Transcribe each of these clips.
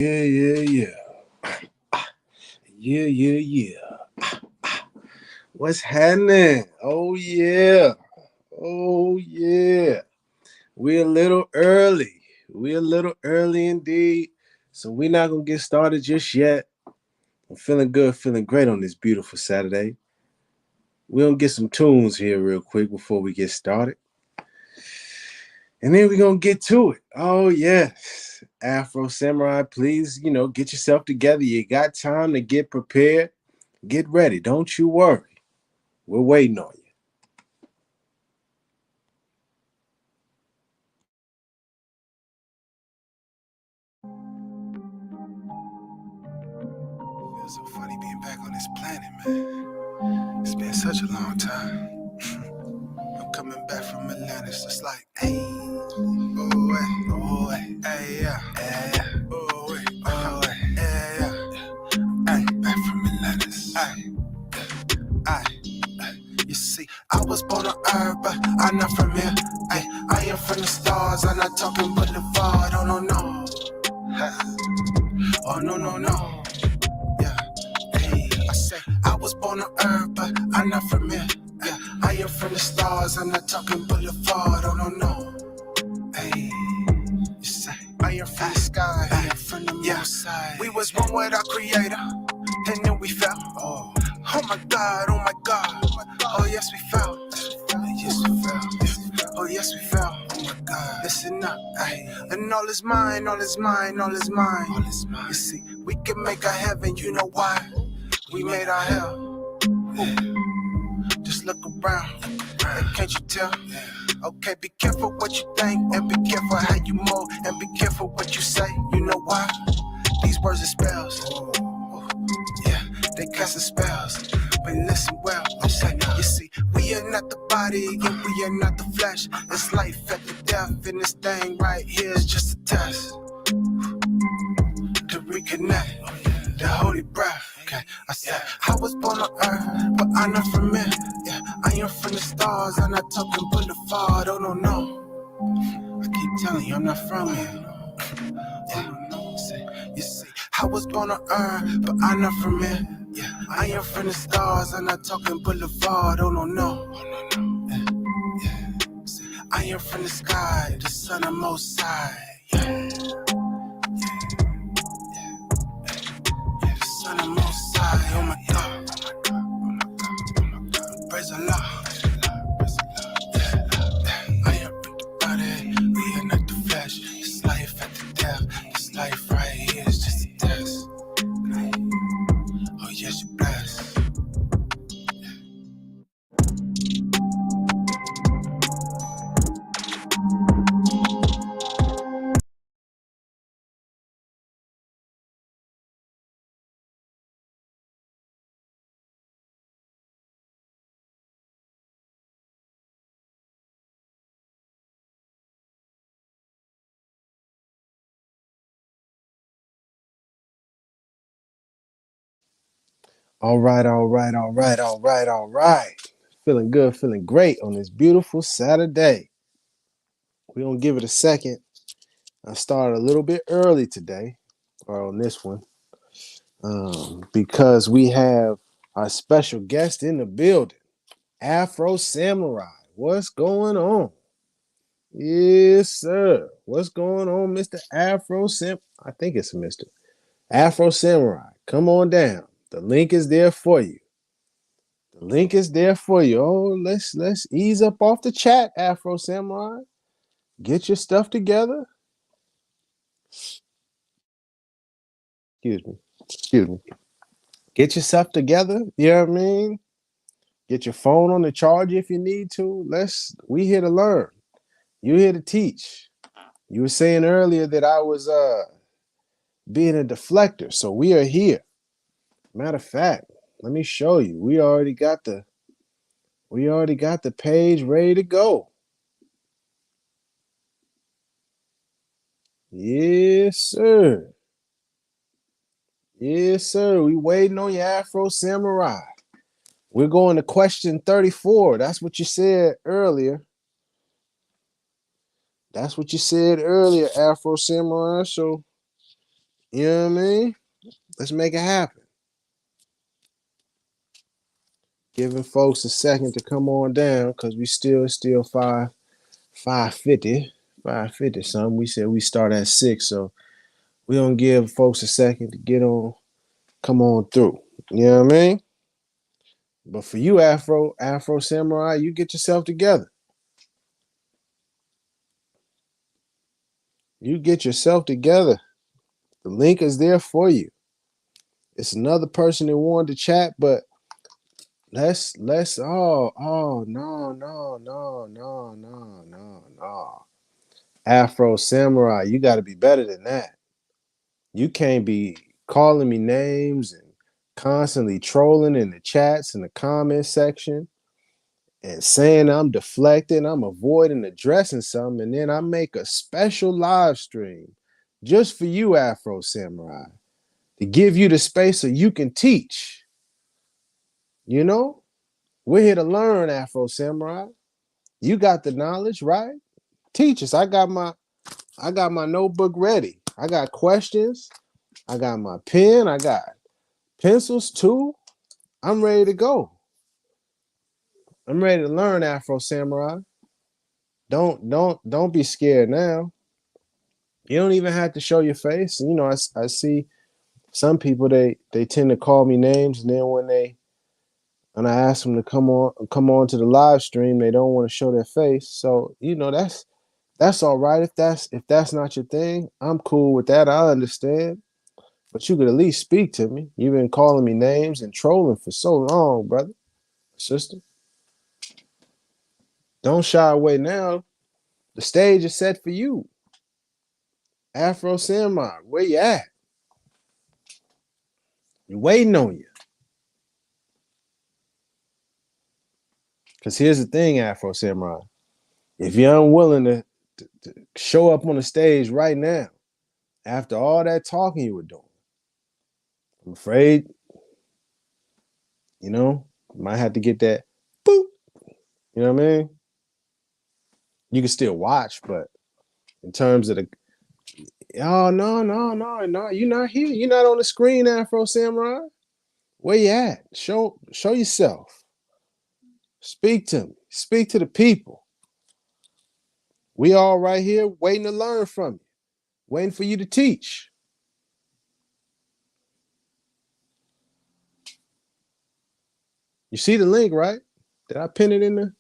Yeah, yeah, yeah. Yeah, yeah, yeah. What's happening? Oh, yeah. Oh, yeah. We're a little early. We're a little early indeed. So we're not going to get started just yet. I'm feeling good, feeling great on this beautiful Saturday. We're going to get some tunes here real quick before we get started. And then we're going to get to it. Oh, yes. Afro Samurai, please, get yourself together. You got time to get prepared. Get ready. Don't you worry. We're waiting on you. Feels so funny being back on this planet, man. It's been such a long time. I'm coming back from Atlanta. It's just like, hey, oh, hey, yeah, oh, yeah, hey, back from Atlanta. You see, I was born on Earth, but I'm not from here. Ay, I am from the stars. I'm not talking Boulevard. Oh, no. Oh, no. Yeah. Hey, I say I was born on Earth, but I'm not from here. Yeah, I am from the stars. I'm not talking Boulevard. Oh no. Hey, you say I am from the sky. I am from the moon side. We was one with our Creator, and then we fell. Oh my God. Oh yes we fell. Yes we fell. Oh yes we fell. Oh my God. Listen up, ay. And all is mine. You see, we can make a heaven. You know why? We made our hell. Just look around. Hey, can't you tell? Okay, be careful what you think, and be careful how you move, and be careful what you say. You know why? These words are spells. Yeah, they casting spells. But listen well, I'm saying, you see, we are not the body, and we are not the flesh. It's life after death, and this thing right here is just a test to reconnect the holy breath. Okay, I said, I was born on Earth, but I'm not from here. Yeah, I am from the stars. I'm not talking Boulevard. Oh no. I keep telling you, I'm not from here. You see, I was born on Earth, but I'm not from here. Yeah, I am from the stars. I'm not talking Boulevard. Oh no. I am from the sky, the sun of Most High. The sun of Most High. Oh my God. Praise the Lord. I am from the body, we are not the flesh. It's life after death. This life right here is just a test. Oh yes, you blessed. All right, all right, all right, all right, all right. Feeling good, feeling great on this beautiful Saturday. We're going to give it a second. I started a little bit early today, or on this one, because we have our special guest in the building, Afro Samurai. What's going on? Yes, sir. What's going on, Mr. Afro Sam? I think it's a Mr. Afro Samurai. Come on down. The link is there for you. The link is there for you. Oh, let's ease up off the chat, Afro Samurai. Get your stuff together. Excuse me. Excuse me. Get yourself together. You know what I mean? Get your phone on the charge if you need to. We here to learn. You here to teach. You were saying earlier that I was being a deflector. So we are here. Matter of fact, let me show you. We already got the page ready to go. Yes, sir. Yes, sir. We waiting on your Afro Samurai. We're going to question 34. That's what you said earlier. Afro Samurai. So You know what I mean? Let's make it happen. Giving folks a second to come on down because we still 550, 550 something. We said we start at 6, so we don't give folks a second to get on, come on through. You know what I mean? But for you, Afro Samurai, you get yourself together. You get yourself together. The link is there for you. It's another person that wanted to chat, but let's oh no. Afro Samurai, you gotta be better than that. You can't be calling me names and constantly trolling in the chats and the comment section and saying I'm deflecting, I'm avoiding addressing something, and then I make a special live stream just for you, Afro Samurai, to give you the space so you can teach. You know, we're here to learn, Afro Samurai. You got the knowledge, right? Teach us. I got my notebook ready. I got questions. I got my pen. I got pencils too. I'm ready to go. I'm ready to learn, Afro Samurai. Don't be scared now. You don't even have to show your face. You know, I see some people they tend to call me names, and then when I ask them to come on to the live stream, they don't want to show their face. So you know that's all right if that's not your thing. I'm cool with that. I understand. But you could at least speak to me. You've been calling me names and trolling for so long, brother, sister. Don't shy away now. The stage is set for you. Afro Samurai, where you at? You waiting on you. Because here's the thing, Afro Samurai. If you're unwilling to show up on the stage right now, after all that talking you were doing, I'm afraid, you might have to get that boop. You know what I mean? You can still watch, but in terms of the no, you're not here. You're not on the screen, Afro Samurai. Where you at? Show yourself. Speak to me. Speak to the people. We all right here waiting to learn from you, waiting for you to teach. You see the link, right? Did I pin it in there?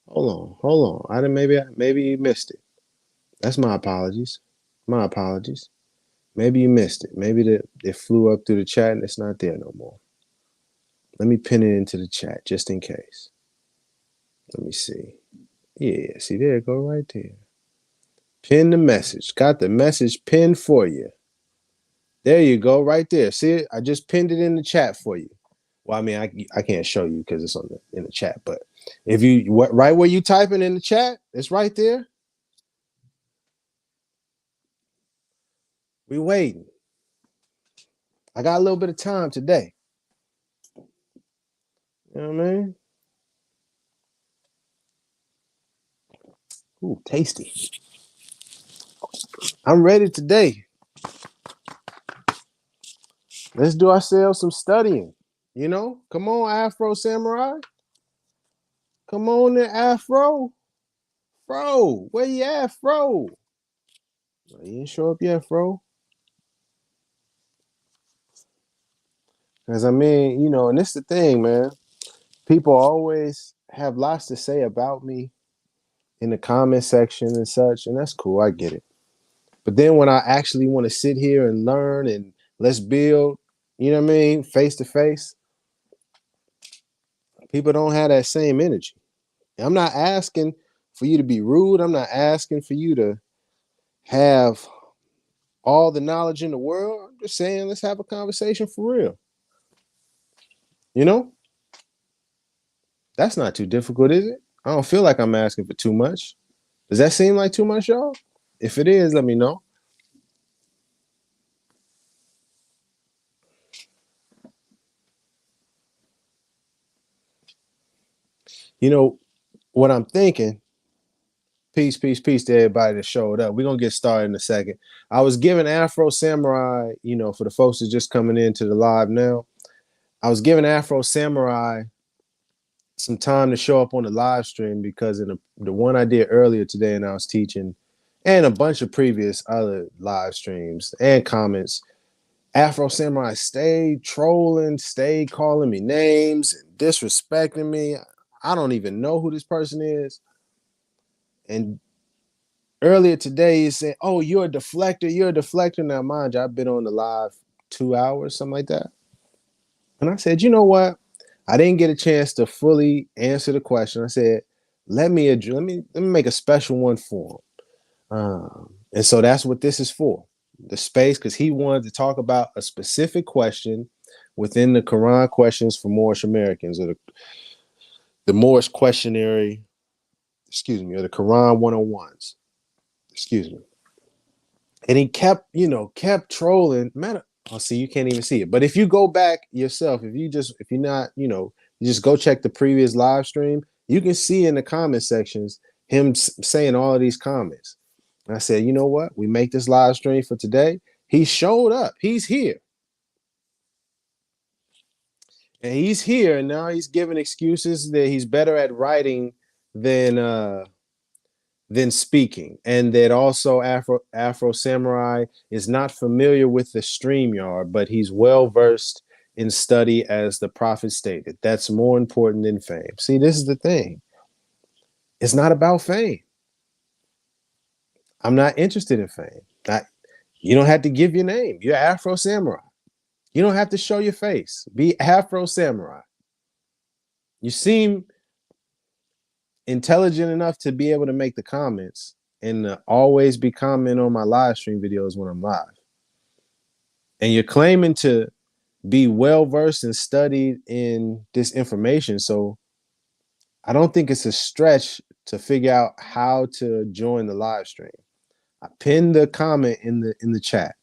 Hold on. I didn't maybe you missed it. That's my apologies. My apologies. Maybe you missed it. Maybe it flew up through the chat and it's not there no more. Let me pin it into the chat just in case. Let me see. Yeah, see there it go right there. Pin the message. Got the message pinned for you. There you go, right there. See it? I just pinned it in the chat for you. Well, I mean, I can't show you because it's in the chat, but if you right where you typing in the chat, it's right there. We waiting. I got a little bit of time today. You know what I mean? Ooh, tasty. I'm ready today. Let's do ourselves some studying. You know, come on, Afro Samurai. Come on there, Afro. Fro, where you at, Fro? You didn't show up yet, Fro. Because I mean, and this is the thing, man. People always have lots to say about me in the comment section and such, and that's cool. I get it. But then when I actually want to sit here and learn and let's build, you know what I mean, face to face, people don't have that same energy. I'm not asking for you to be rude. I'm not asking for you to have all the knowledge in the world. I'm just saying, let's have a conversation for real. You know, that's not too difficult, is it? I don't feel like I'm asking for too much. Does that seem like too much, y'all? If it is, let me know. You know, what I'm thinking, Peace to everybody that showed up. We're gonna get started in a second. I was giving Afro Samurai, for the folks that's just coming into the live now, I was giving Afro Samurai some time to show up on the live stream because in the one I did earlier today, and I was teaching, and a bunch of previous other live streams and comments, Afro Samurai stayed trolling, stayed calling me names and disrespecting me. I don't even know who this person is. And earlier today, he said, "Oh, you're a deflector. You're a deflector." Now, mind you, I've been on the live 2 hours, something like that. And I said, you know what? I didn't get a chance to fully answer the question. I said, let me make a special one for him. And so that's what this is for, the space, because he wanted to talk about a specific question within the Koran questions for Moorish Americans, or the Moorish questionnaire, or the Quran 101s, excuse me. And he kept trolling. Man, oh, see, you can't even see it. But if you go back yourself, if you're not, you just go check the previous live stream, you can see in the comment sections him saying all of these comments. And I said, you know what? We make this live stream for today. He showed up. He's here. And he's here, and now he's giving excuses that he's better at writing than speaking, and that also Afro Samurai is not familiar with the StreamYard, but he's well versed in study, as the prophet stated. That's more important than fame. See, this is the thing. It's not about fame. I'm not interested in fame. You don't have to give your name. You're Afro Samurai. You don't have to show your face. Be Afro Samurai. You seem intelligent enough to be able to make the comments and always be commenting on my live stream videos when I'm live. And you're claiming to be well versed and studied in this information. So I don't think it's a stretch to figure out how to join the live stream. I pinned the comment in the chat.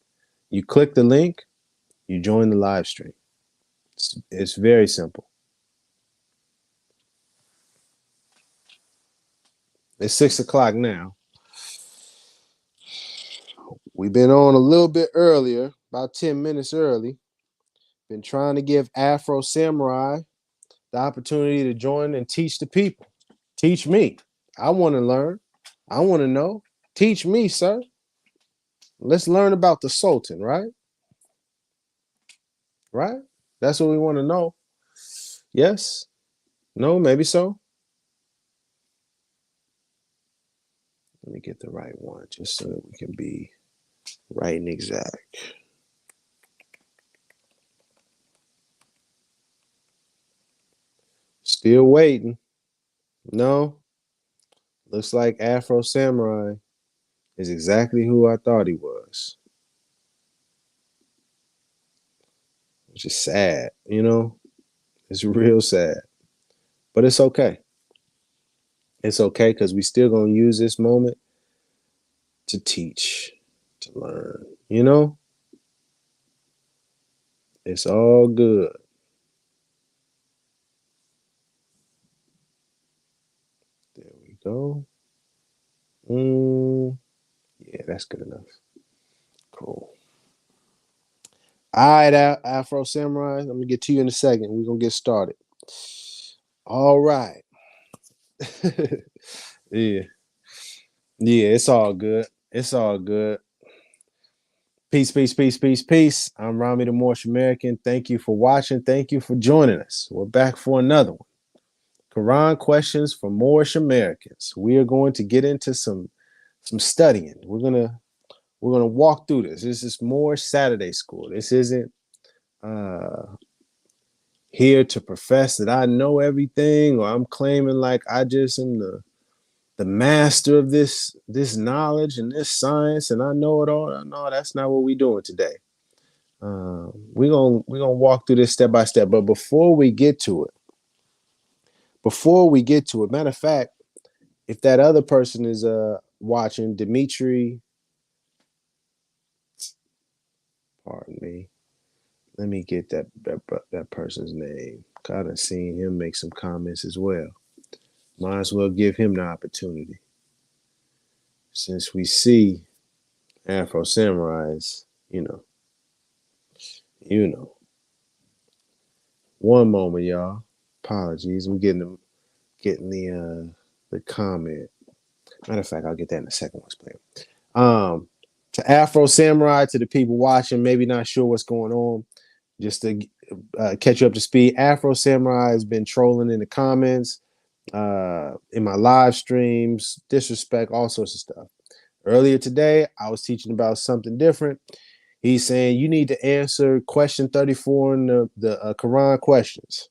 You click the link, you join the live stream. It's very simple. It's 6:00 now. We've been on a little bit earlier, about 10 minutes early. Been trying to give Afro Samurai the opportunity to join and teach the people. Teach me. I want to learn. I want to know. Teach me, sir. Let's learn about the Sultan, right? Right? That's what we want to know. Yes? No? Maybe so? Let me get the right one just so that we can be right and exact. Still waiting. No? Looks like Afro Samurai is exactly who I thought he was. Which is sad, It's real sad. But it's okay. It's okay, because we still gonna use this moment to teach, to learn, It's all good. There we go. Yeah, that's good enough. Cool. All right, Afro Samurai. I'm gonna get to you in a second. We're gonna get started. All right. Yeah. Yeah, it's all good. It's all good. Peace. I'm Rami the Moorish American. Thank you for watching. Thank you for joining us. We're back for another one. Quran questions for Moorish Americans. We are going to get into some studying. We're gonna walk through this. This is more Saturday school. This isn't here to profess that I know everything, or I'm claiming like I just am the master of this knowledge and this science and I know it all. No, that's not what we're doing today. We're gonna walk through this step by step. But before we get to it, matter of fact, if that other person is watching, Dimitri, pardon me, let me get that person's name. I done seen him make some comments as well. Might as well give him the opportunity. since we see Afro Samurais, you know. One moment, y'all. Apologies. We're getting the comment. Matter of fact, I'll get that in a second. Let's play. To Afro Samurai, to the people watching, maybe not sure what's going on, just to catch you up to speed. Afro Samurai has been trolling in the comments, in my live streams, disrespect, all sorts of stuff. Earlier today, I was teaching about something different. He's saying you need to answer question 34 in the Koran questions.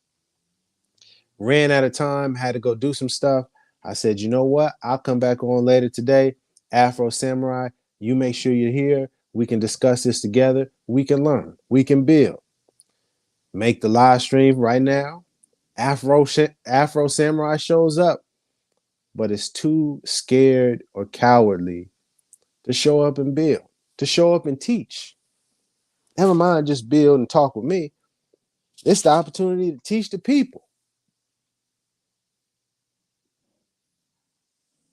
Ran out of time, had to go do some stuff. I said, you know what? I'll come back on later today. Afro Samurai, you make sure you're here. We can discuss this together. We can learn. We can build. Make the live stream right now. Afro Samurai shows up, but it's too scared or cowardly to show up and build, to show up and teach. Never mind just build and talk with me. It's the opportunity to teach the people.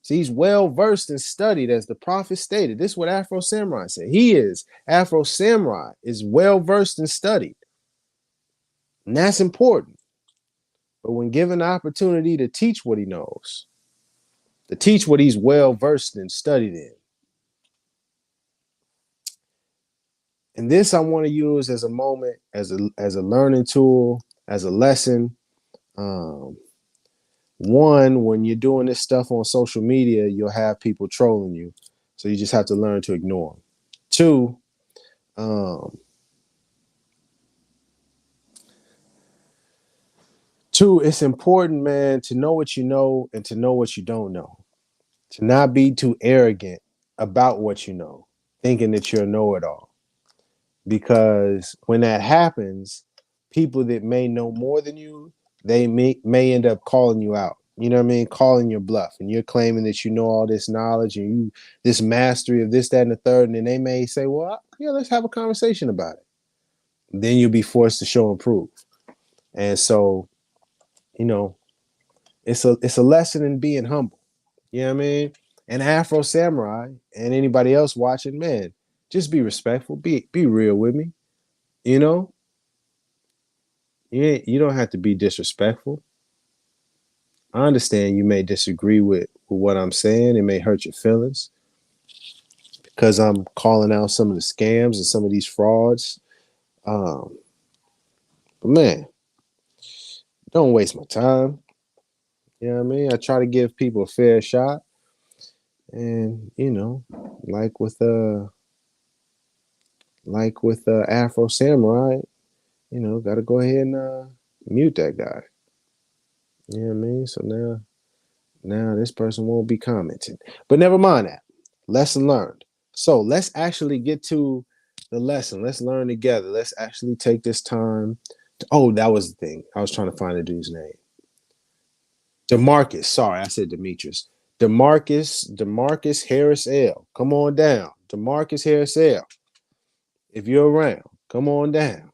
So he's well versed and studied, as the prophet stated. This is what Afro Samurai said. Afro Samurai is well versed and studied. And that's important. But when given the opportunity to teach what he knows, to teach what he's well versed and studied in. And this I want to use as a moment, as a learning tool, as a lesson. One, when you're doing this stuff on social media, you'll have people trolling you. So you just have to learn to ignore them. Two, it's important, man, to know what you know and to know what you don't know. To not be too arrogant about what you know, thinking that you're a know-it-all. Because when that happens, people that may know more than you, they may end up calling you out. You know what I mean? Calling your bluff. And you're claiming that you know all this knowledge and this mastery of this, that, and the third. And then they may say, well, yeah, let's have a conversation about it. Then you'll be forced to show and prove. And so, it's a lesson in being humble. You know what I mean? And Afro Samurai and anybody else watching, man, just be respectful. Be real with me. You know? You don't have to be disrespectful. I understand you may disagree with what I'm saying. It may hurt your feelings because I'm calling out some of the scams and some of these frauds. But man, don't waste my time. You know what I mean? I try to give people a fair shot. And, like with Afro Samurai, got to go ahead and mute that guy. You know what I mean? So now this person won't be commenting. But never mind that. Lesson learned. So let's actually get to the lesson. Let's learn together. Let's actually take this time. That was the thing. I was trying to find the dude's name. DeMarcus. Sorry, I said Demetrius. DeMarcus Harris L. Come on down. DeMarcus Harris L. If you're around, come on down.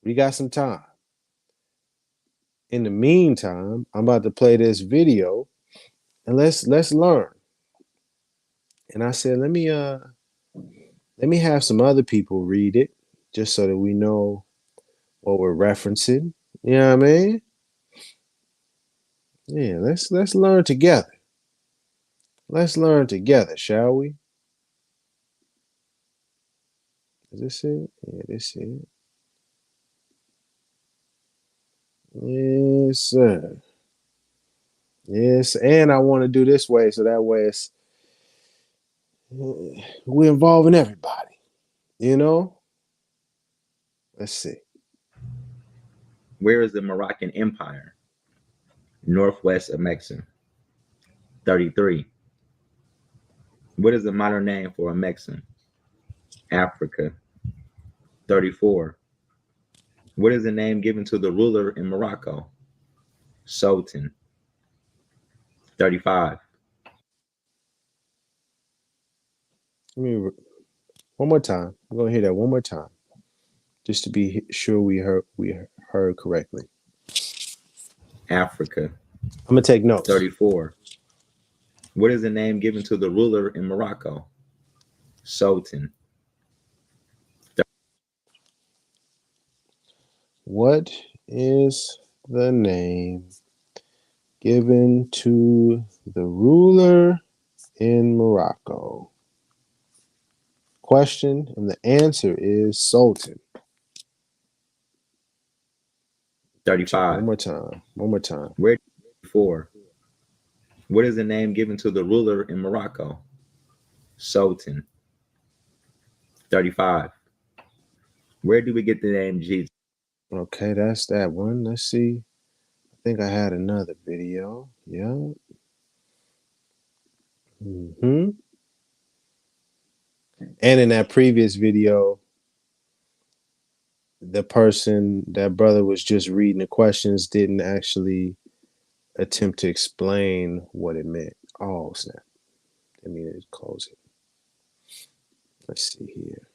We got some time. In the meantime, I'm about to play this video and let's learn. And I said, let me have some other people read it just so that we know what we're referencing. You know what I mean? Yeah, let's learn together. Let's learn together, shall we? Is this it? Yeah, this is it. Yes, sir. Yes, and I want to do this way so that way we're involving everybody. Let's see. Where is the Moroccan Empire? Northwest of Mexico. 33. What is the modern name for a Mexican? Africa. 34. What is the name given to the ruler in Morocco? Sultan. 35. One more time. We're gonna hear that one more time, just to be sure we heard correctly. Africa. I'm gonna take notes. 34. What is the name given to the ruler in Morocco? Sultan. What is the name given to the ruler in Morocco? Question, and the answer is Sultan. 35. One more time. One more time. Where 4? What is the name given to the ruler in Morocco? Sultan. 35. Where do we get the name Jesus? Okay, that's that one. Let's see. I think I had another video. Yeah. And in that previous video, that brother was just reading the questions, didn't actually attempt to explain what it meant. Oh, snap. Let me close it. Let's see here.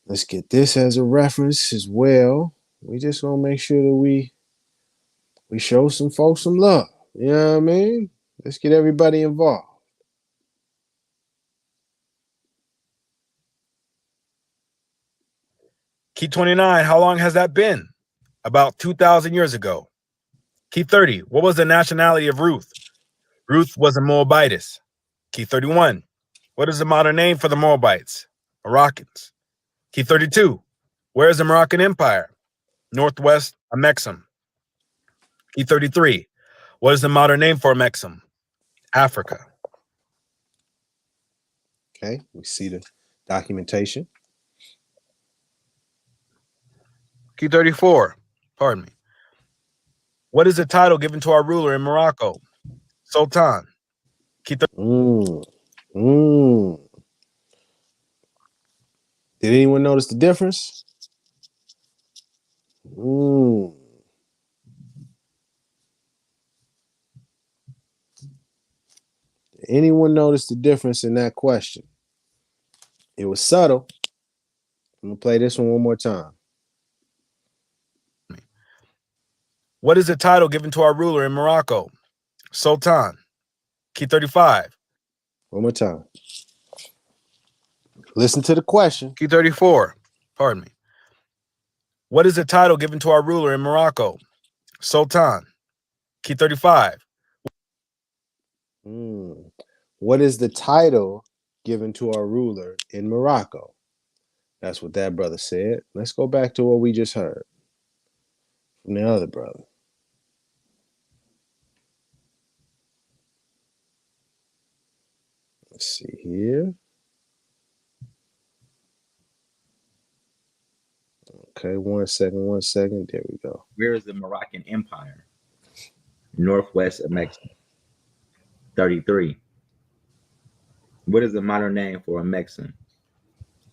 Let's get this as a reference as well. We just gonna make sure that we show some folks some love. You know what I mean? Let's get everybody involved. Key 29, how long has that been? About 2,000 years ago. Key 30, what was the nationality of Ruth? Ruth was a Moabitess. Key 31, what is the modern name for the Moabites? Moroccans. Key 32, where is the Moroccan Empire? Northwest Amexem. Key 33, what is the modern name for Amexem? Africa. Okay, we see the documentation. Key 34, pardon me. What is the title given to our ruler in Morocco? Sultan. Key 30. Did anyone notice the difference? Did anyone notice the difference in that question? It was subtle. I'm gonna play this one more time. What is the title given to our ruler in Morocco? Sultan. Key 35. One more time. Listen to the question. Key 34. Pardon me. What is the title given to our ruler in Morocco? Sultan. Key 35. What is the title given to our ruler in Morocco? That's what that brother said. Let's go back to what we just heard from the other brother. Let's see here. Okay, one second. There we go. Where is the Moroccan Empire? Northwest Amexem. 33. What is the modern name for Amexem?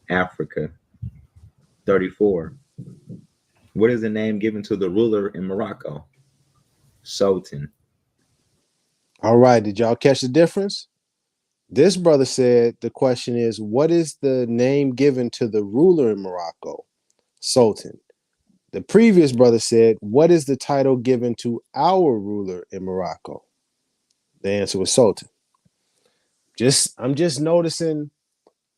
Africa. 34. What is the name given to the ruler in Morocco? Sultan. All right, did y'all catch the difference? This brother said the question is, what is the name given to the ruler in Morocco? Sultan. The previous brother said, what is the title given to our ruler in Morocco? The answer was Sultan. I'm just noticing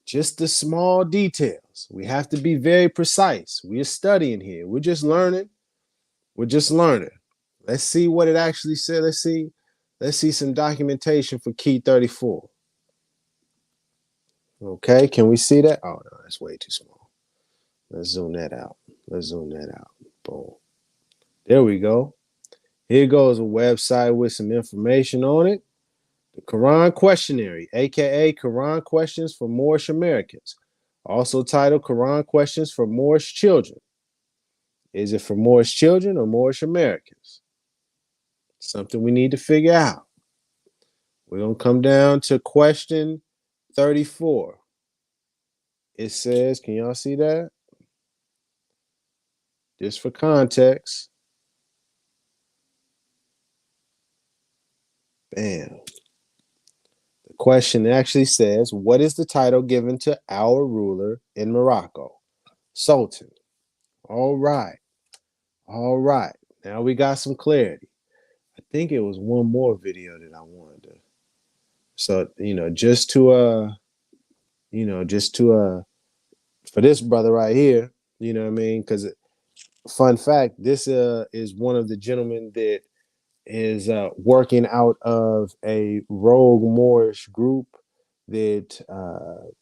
just the small details. We have to be very precise. We're studying here. We're just learning. Let's see what it actually said. Let's see some documentation for key 34. Okay, can we see that? Oh no, that's way too small. Let's zoom that out. Boom. There we go. Here goes a website with some information on it. The Koran Questionary, aka Koran Questions for Moorish Americans, also titled Koran Questions for Moorish Children. Is it for Moorish children or Moorish Americans? Something we need to figure out. We're going to come down to question 34. It says, can y'all see that? Just for context. Bam. The question actually says, what is the title given to our ruler in Morocco? Sultan. All right. Now we got some clarity. I think it was one more video that I wanted to So, just to for this brother right here, you know what I mean? Because fun fact, this is one of the gentlemen that is working out of a rogue Moorish group that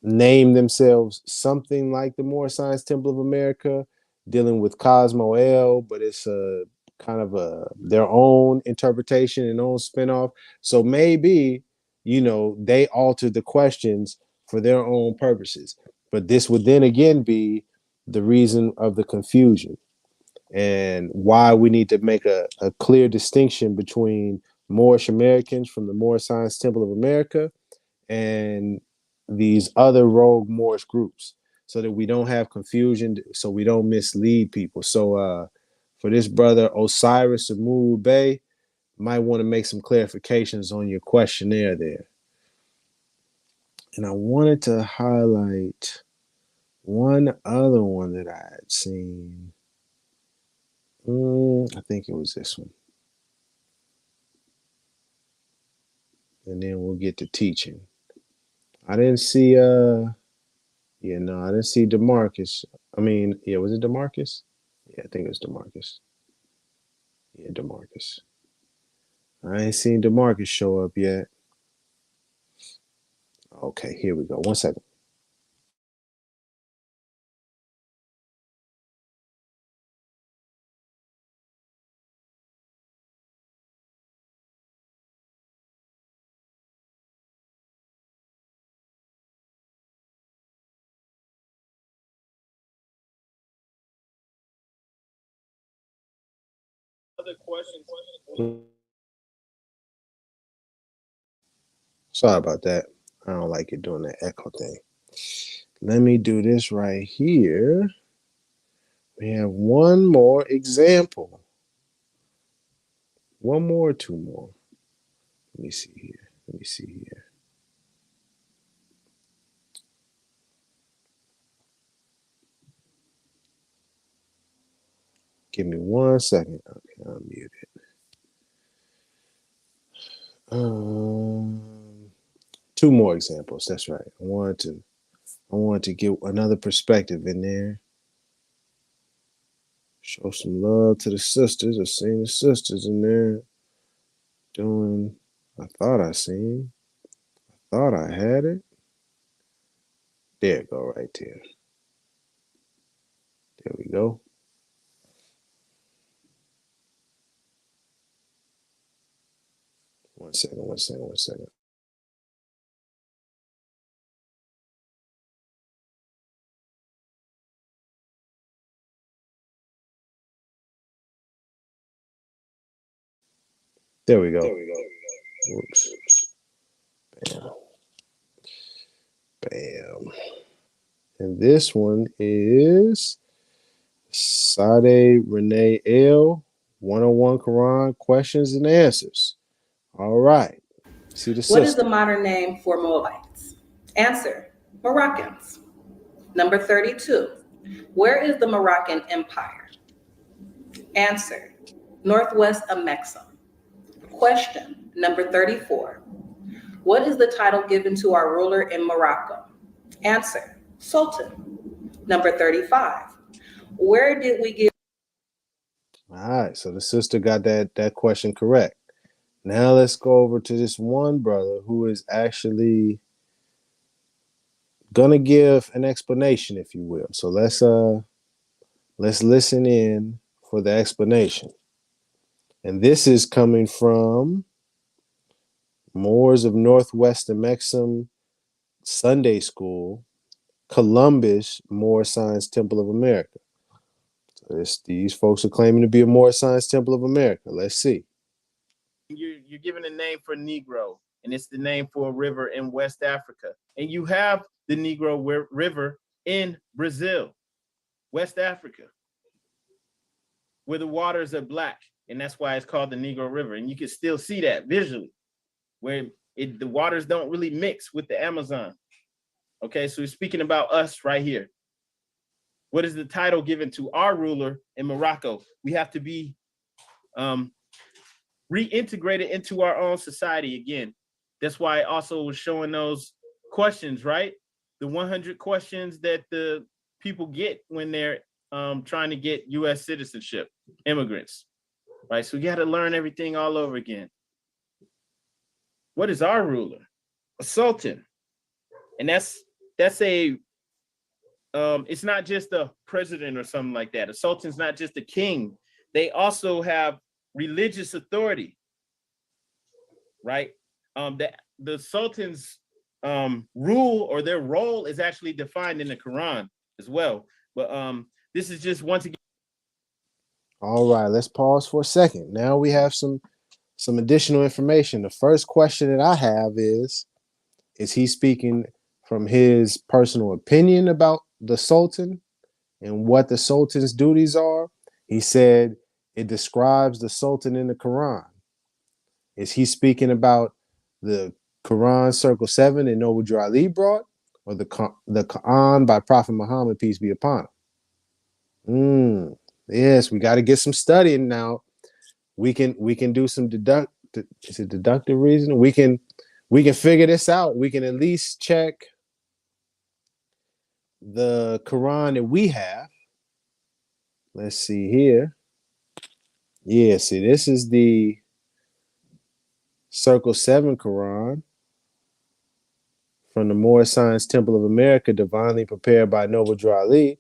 name themselves something like the Moorish Science Temple of America, dealing with Cosmo L, but it's a kind of their own interpretation and own spinoff. So maybe, they altered the questions for their own purposes. But this would then again be the reason of the confusion and why we need to make a clear distinction between Moorish Americans from the Moorish Science Temple of America and these other rogue Moorish groups, so that we don't have confusion, so we don't mislead people. So for this brother Osiris Amuru Bey, might want to make some clarifications on your questionnaire there. And I wanted to highlight one other one that I had seen. I think it was this one. And then we'll get to teaching. I didn't see I didn't see DeMarcus. I mean, yeah, was it DeMarcus? Yeah, I think it was DeMarcus. Yeah, DeMarcus. I ain't seen DeMarcus show up yet. Okay, here we go. 1 second. Other questions? Sorry about that. I don't like it doing that echo thing. Let me do this right here. We have one more example. One more, two more. Let me see here. Give me 1 second. Okay, I'm muted. Two more examples. That's right. I wanted to get another perspective in there. Show some love to the sisters. I've seen the sisters in there doing. I thought I had it. There it go, right there. There we go. One second. There we go. Whoops. Bam. And this one is Sade Renee L. 101 Quran questions and answers. All right. See the sister. What is the modern name for Moabites? Answer: Moroccans. Number 32. Where is the Moroccan Empire? Answer: Northwest of Mexico. Question number 34. What is the title given to our ruler in Morocco? Answer: Sultan. Number 35. Where did we get? All right, so the sister got that question correct. Now let's go over to this one brother who is actually gonna give an explanation, if you will. So let's listen in for the explanation. And this is coming from Moors of Northwestern Mexham Sunday School, Columbus Moorish Science Temple of America. So these folks are claiming to be a Moorish Science Temple of America. Let's see. You're given a name for Negro, and it's the name for a river in West Africa. And you have the Negro River in Brazil, West Africa, where the waters are black, and that's why it's called the Negro River. And you can still see that visually, where the waters don't really mix with the Amazon. Okay, so we're speaking about us right here. What is the title given to our ruler in Morocco? We have to be reintegrated into our own society again. That's why I also was showing those questions, right? The 100 questions that the people get when they're trying to get U.S. citizenship, immigrants, right? So we got to learn everything all over again. What is our ruler? A sultan. And that's a it's not just a president or something like that. A sultan's not just a king. They also have religious authority, right? The sultan's rule or their role is actually defined in the Quran as well. But this is just once again. All right, let's pause for a second. Now we have some additional information. The first question that I have is he speaking from his personal opinion about the Sultan and what the Sultan's duties are? He said it describes the Sultan in the Quran. Is he speaking about the Quran Circle 7 that Noble Drew Ali brought, or the Quran by Prophet Muhammad, peace be upon him? Yes, we got to get some studying now. We can do some deductive reasoning. We can figure this out. We can at least check the Quran that we have. Let's see here. Yeah, see, this is the Circle 7 Quran from the Moorish Science Temple of America, divinely prepared by Noble Drew Ali.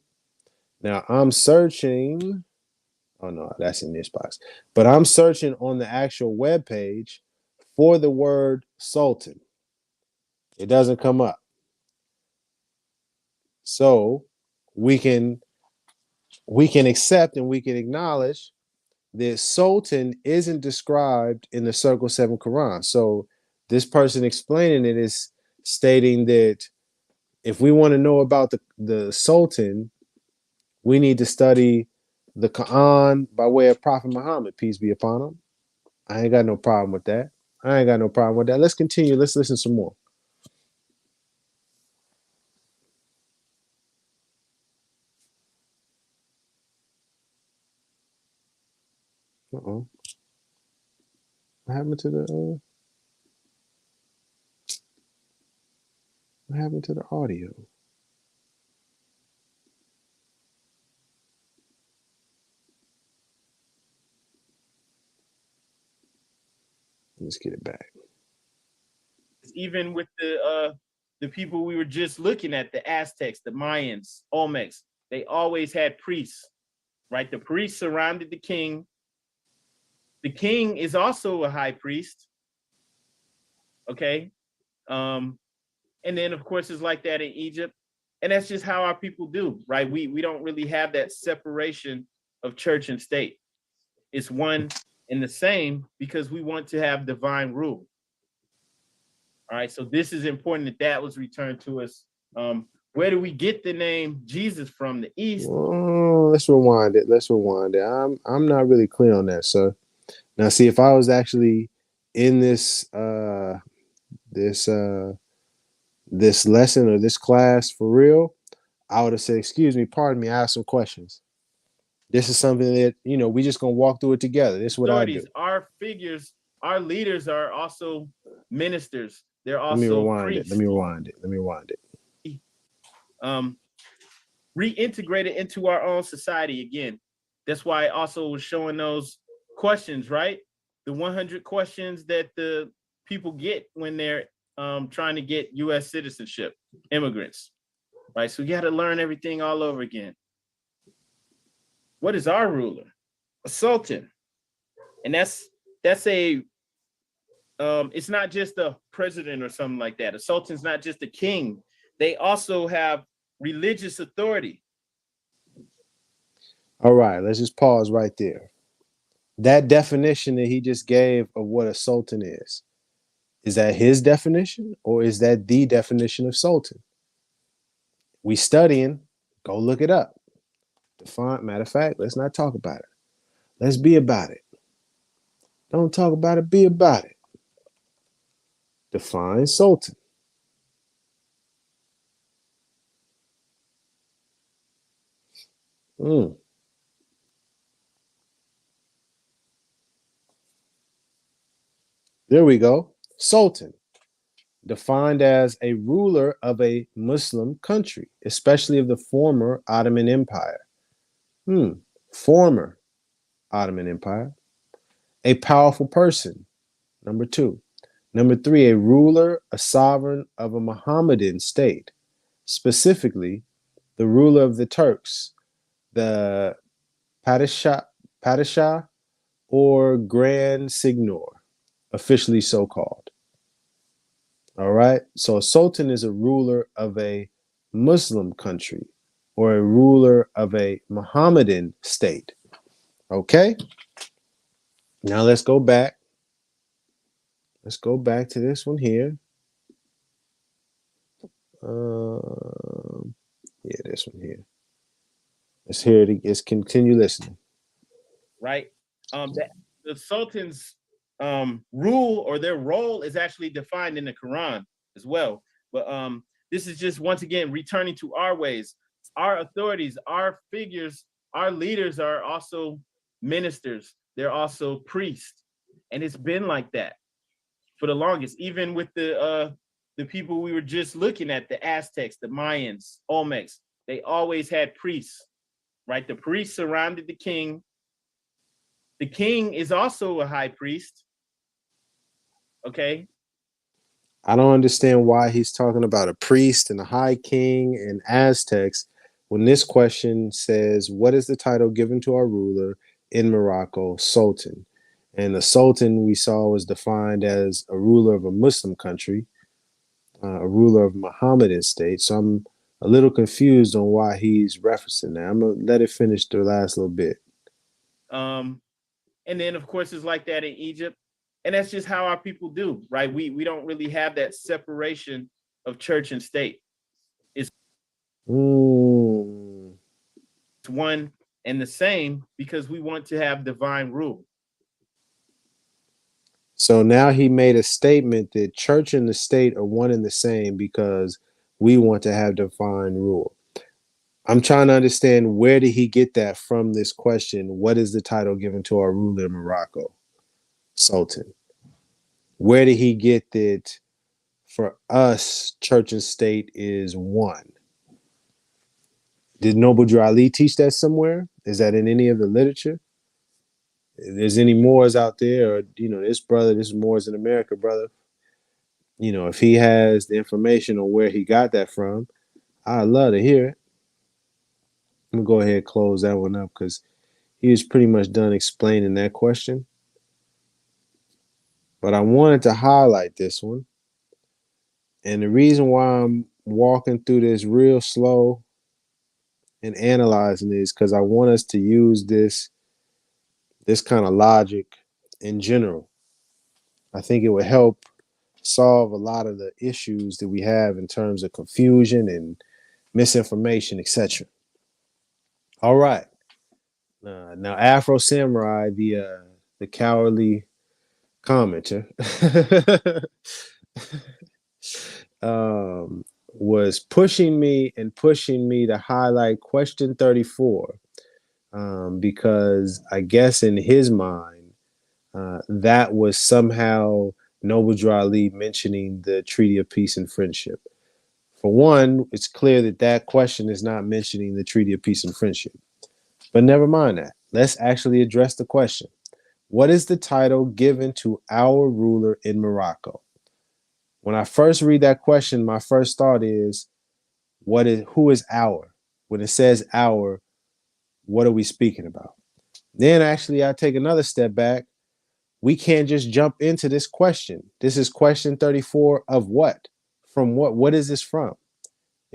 Now I'm searching. Oh no, that's in this box. But I'm searching on the actual web page for the word Sultan. It doesn't come up. So we can accept and we can acknowledge that Sultan isn't described in the Circle 7 Quran. So this person explaining it is stating that if we want to know about the Sultan, we need to study the Quran by way of Prophet Muhammad, peace be upon him. I ain't got no problem with that. Let's continue. Let's listen some more. Uh-oh. What happened to the audio? Let's get it back. Even with the people we were just looking at, the Aztecs, the Mayans, Olmecs, they always had priests, right? The priests surrounded the king. The king is also a high priest. Okay. And then of course it's like that in Egypt. And that's just how our people do, right? We don't really have that separation of church and state. It's one and the same because we want to have divine rule. All right, so this is important that was returned to us. Where do we get the name Jesus from? The East? Oh, let's rewind it. I'm not really clear on that, sir. Now, see, if I was actually in this this lesson or this class for real, I would have said, "Excuse me, pardon me, I have some questions." This is something that we just gonna walk through it together. This is what I do. Our figures, our leaders are also ministers. They're also priests. Let me rewind it. Reintegrated into our own society again. That's why I also was showing those questions, right? The 100 questions that the people get when they're trying to get U.S. citizenship, immigrants, right? So we got to learn everything all over again. What is our ruler? A sultan. And that's a it's not just a president or something like that. A sultan's not just a king. They also have religious authority. All right, let's just pause right there. That definition that he just gave of what a sultan is that his definition or is that the definition of sultan? We studying, go look it up. Define, matter of fact, let's not talk about it. Let's be about it. Don't talk about it, be about it. Define sultan. There we go. Sultan. defined as a ruler of a Muslim country, especially of the former Ottoman Empire. Former Ottoman Empire. A powerful person, number 2. Number 3, a ruler, a sovereign of a Mohammedan state, specifically the ruler of the Turks, the Padishah or Grand Signor, officially so called. All right. So a sultan is a ruler of a Muslim country or a ruler of a Mohammedan state. Okay. Now let's go back. Let's go back to this one here. Yeah, this one here. Let's hear it. Let's continue listening. Right. The sultan's rule or their role is actually defined in the Quran as well. But this is just once again returning to our ways. Our authorities, our figures, our leaders are also ministers. They're also priests, and it's been like that for the longest. Even with the people we were just looking at, the Aztecs, the Mayans, Olmecs, they always had priests, right? The priests surrounded the king. The king is also a high priest. Okay. I don't understand why he's talking about a priest and a high king and Aztecs when this question says, what is the title given to our ruler in Morocco? Sultan. And the sultan we saw was defined as a ruler of a Muslim country, a ruler of a Mohammedan state. So I'm a little confused on why he's referencing that. I'm going to let it finish the last little bit. And then, of course, it's like that in Egypt. And that's just how our people do, right? We don't really have that separation of church and state. It's one and the same because we want to have divine rule. So now he made a statement that church and the state are one and the same because we want to have divine rule. I'm trying to understand, where did he get that from this question? What is the title given to our ruler in Morocco? Sultan. Where did he get that for us, church and state is one? Did Noble Drew Ali teach that somewhere? Is that in any of the literature? If there's any Moors out there, or, this brother, this Moors in America, brother, if he has the information on where he got that from, I'd love to hear it. I'm going to go ahead and close that one up because he was pretty much done explaining that question. But I wanted to highlight this one. And the reason why I'm walking through this real slow and analyzing this is because I want us to use this kind of logic in general. I think it would help solve a lot of the issues that we have in terms of confusion and misinformation, etc. All right. Now, Afro Samurai, the cowardly commenter, was pushing me to highlight question 34 because I guess in his mind, that was somehow Noble Drew Ali mentioning the Treaty of Peace and Friendship. For one, it's clear that question is not mentioning the Treaty of Peace and Friendship. But never mind that. Let's actually address the question. What is the title given to our ruler in Morocco? When I first read that question, my first thought is, who is our? When it says our, what are we speaking about? Then actually I take another step back. We can't just jump into this question. This is question 34 of what? From what? What is this from?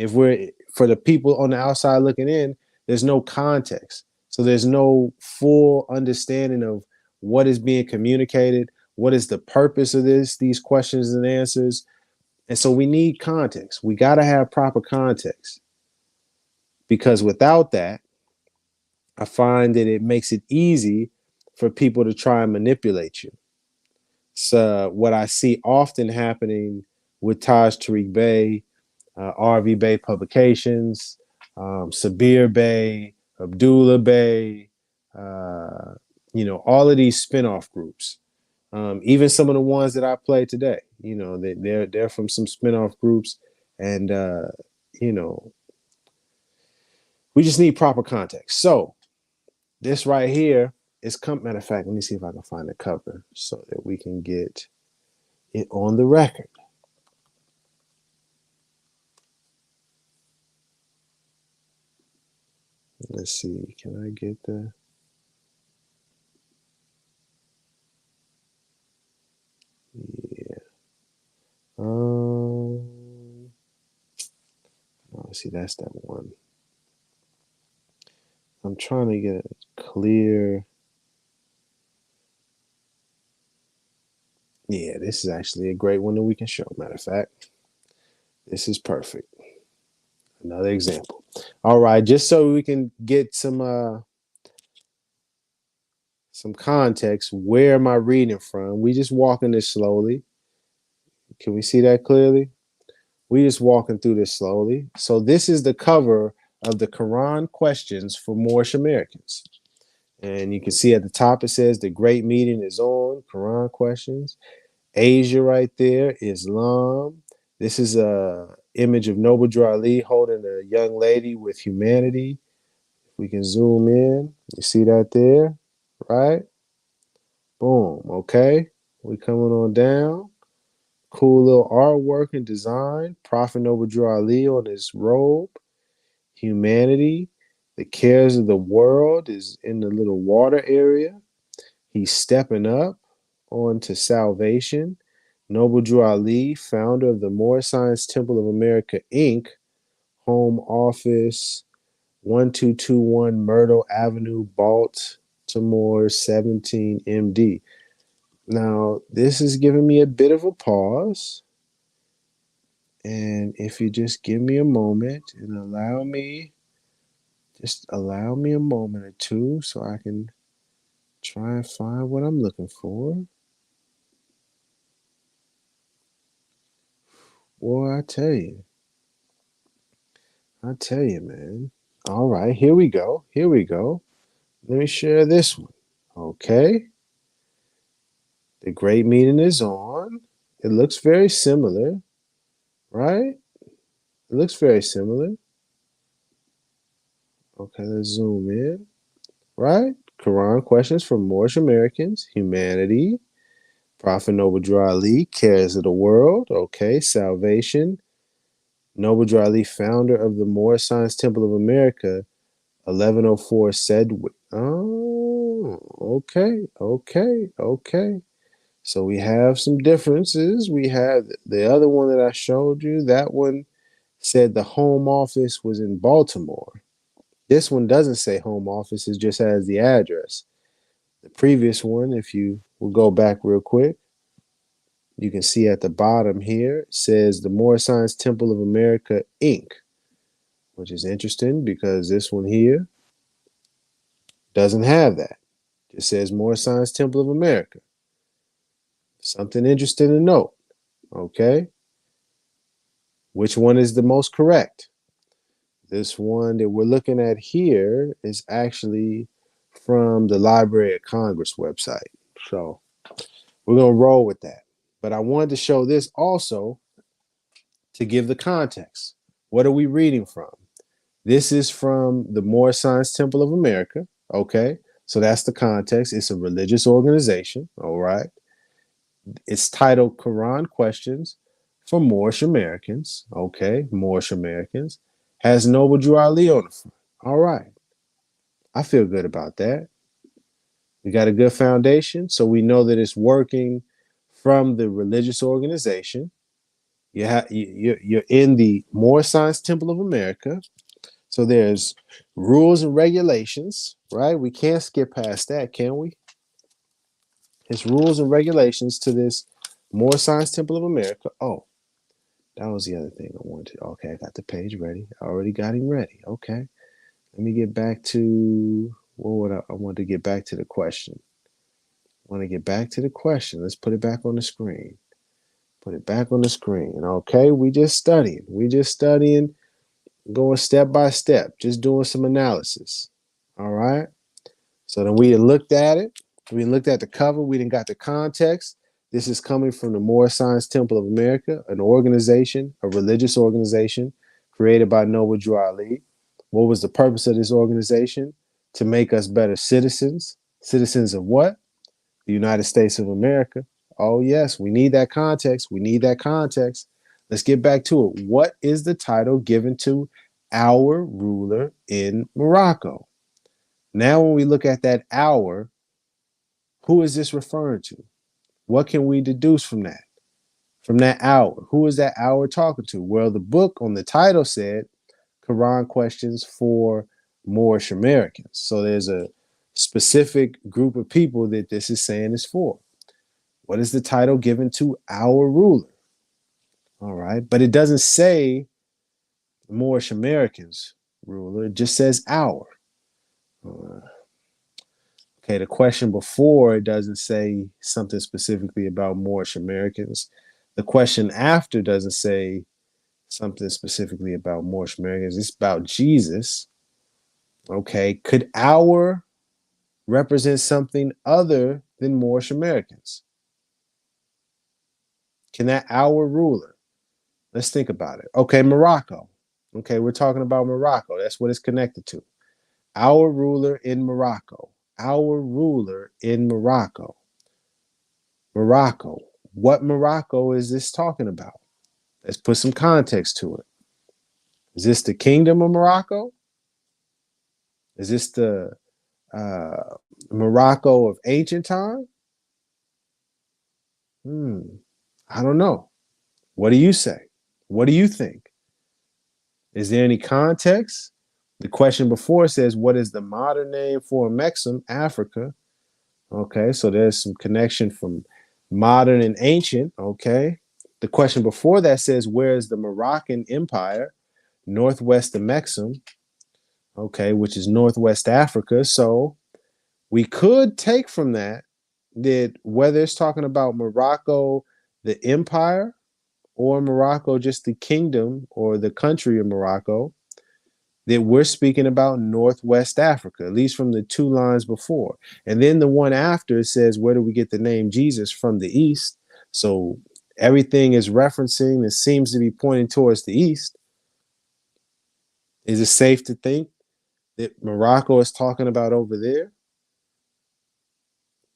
For the people on the outside looking in, there's no context. So there's no full understanding of what is being communicated, what is the purpose of these questions and answers. And so we need context. We got to have proper context, because without that, I find that it makes it easy for people to try and manipulate you. So what I see often happening with Taj Tariq Bey, RV Bey Publications, Sabir Bey, Abdullah Bey, all of these spinoff groups, Even some of the ones that I play today, you know, they're from some spinoff groups, and you know, we just need proper context. So this right here is matter of fact, let me see if I can find the cover so that we can get it on the record. Let's see, can I get the yeah. Oh, see, that's that one. I'm trying to get it clear. Yeah, this is actually a great one that we can show. Matter of fact, this is perfect. Another example. All right, just so we can get some context. Where am I reading from? We just walking this slowly. Can we see that clearly? We just walking through this slowly. So this is the cover of the Quran questions for Moorish Americans. And you can see at the top it says the great meeting is on, Quran questions. Asia right there, Islam. This is a image of Noble Drew Ali holding a young lady with humanity. We can zoom in. You see that there, right? Boom. Okay. We coming on down. Cool little artwork and design. Prophet Noble Drew Ali on his robe. Humanity. The cares of the world is in the little water area. He's stepping up onto salvation. Noble Drew Ali, founder of the Moorish Science Temple of America, Inc., home office 1221 Myrtle Avenue, Baltimore, 17 MD. Now, this is giving me a bit of a pause. And if you just give me a moment and allow me a moment or two so I can try and find what I'm looking for. Boy, I tell you, man. All right, here we go. Let me share this one. Okay. The great meeting is on. It looks very similar, right? It looks very similar. Okay, let's zoom in, right? Quran questions for Moorish Americans, humanity. Prophet Noble Drew Ali, cares of the world. Okay, salvation. Noble Drew Ali, founder of the Moorish Science Temple of America, 1104 Sedgwick. Oh, okay. So we have some differences. We have the other one that I showed you. That one said the home office was in Baltimore. This one doesn't say home office. It just has the address. The previous one, if you will go back real quick, you can see at the bottom here, it says the Moorish Science Temple of America, Inc., which is interesting because this one here doesn't have that. It says Moorish Science Temple of America. Something interesting to note. Okay. Which one is the most correct? This one that we're looking at here is actually from the Library of Congress website. So we're going to roll with that. But I wanted to show this also to give the context. What are we reading from? This is from the Moorish Science Temple of America. Okay. So that's the context. It's a religious organization. All right. It's titled Quran Questions for Moorish Americans. Okay. Moorish Americans. Has Noble Drew Ali on the front. All right. I feel good about that. We got a good foundation. So we know that it's working from the religious organization. You're in the Moorish Science Temple of America. So there's rules and regulations, right? We can't skip past that, can we? It's rules and regulations to this Moorish Science Temple of America. Oh, that was the other thing I wanted. Okay, I got the page ready. I already got him ready. Okay. Let me get back to I wanted to get back to the question. Let's put it back on the screen. Okay, we just studying, going step by step, just doing some analysis. All right. So then we looked at it. We looked at the cover. We didn't got the context. This is coming from the Moorish Science Temple of America, an organization, a religious organization created by Noble Drew Ali. What was the purpose of this organization? To make us better citizens. Citizens of what? The United States of America. Oh, yes, we need that context. We need that context. Let's get back to it. What is the title given to our ruler in Morocco? Now, when we look at that our, who is this referring to? What can we deduce from that? From that hour? Who is that hour talking to? Well, the book on the title said Koran questions for Moorish Americans. So there's a specific group of people that this is saying is for. What is the title given to our ruler? All right. But it doesn't say Moorish Americans ruler. It just says our. Okay, the question before, it doesn't say something specifically about Moorish Americans. The question after doesn't say something specifically about Moorish Americans. It's about Jesus. Okay, could our represent something other than Moorish Americans? Can that our ruler? Let's think about it. Okay, Morocco. Okay, we're talking about Morocco. That's what it's connected to. Our ruler in Morocco. Our ruler in Morocco. Morocco. What Morocco is this talking about? Let's put some context to it. Is this the kingdom of Morocco? Is this the Morocco of ancient time? I don't know. What do you say? What do you think? Is there any context? The question before says, what is the modern name for Mexum, Africa? Okay, so there's some connection from modern and ancient. Okay. The question before that says, where is the Moroccan Empire, northwest of Mexum? Okay, which is northwest Africa. So we could take from that whether it's talking about Morocco, the empire, or Morocco, just the kingdom or the country of Morocco, that we're speaking about Northwest Africa, at least from the two lines before. And then the one after says, where do we get the name Jesus? From the East. So everything is referencing, it seems to be pointing towards the East. Is it safe to think that Morocco is talking about over there?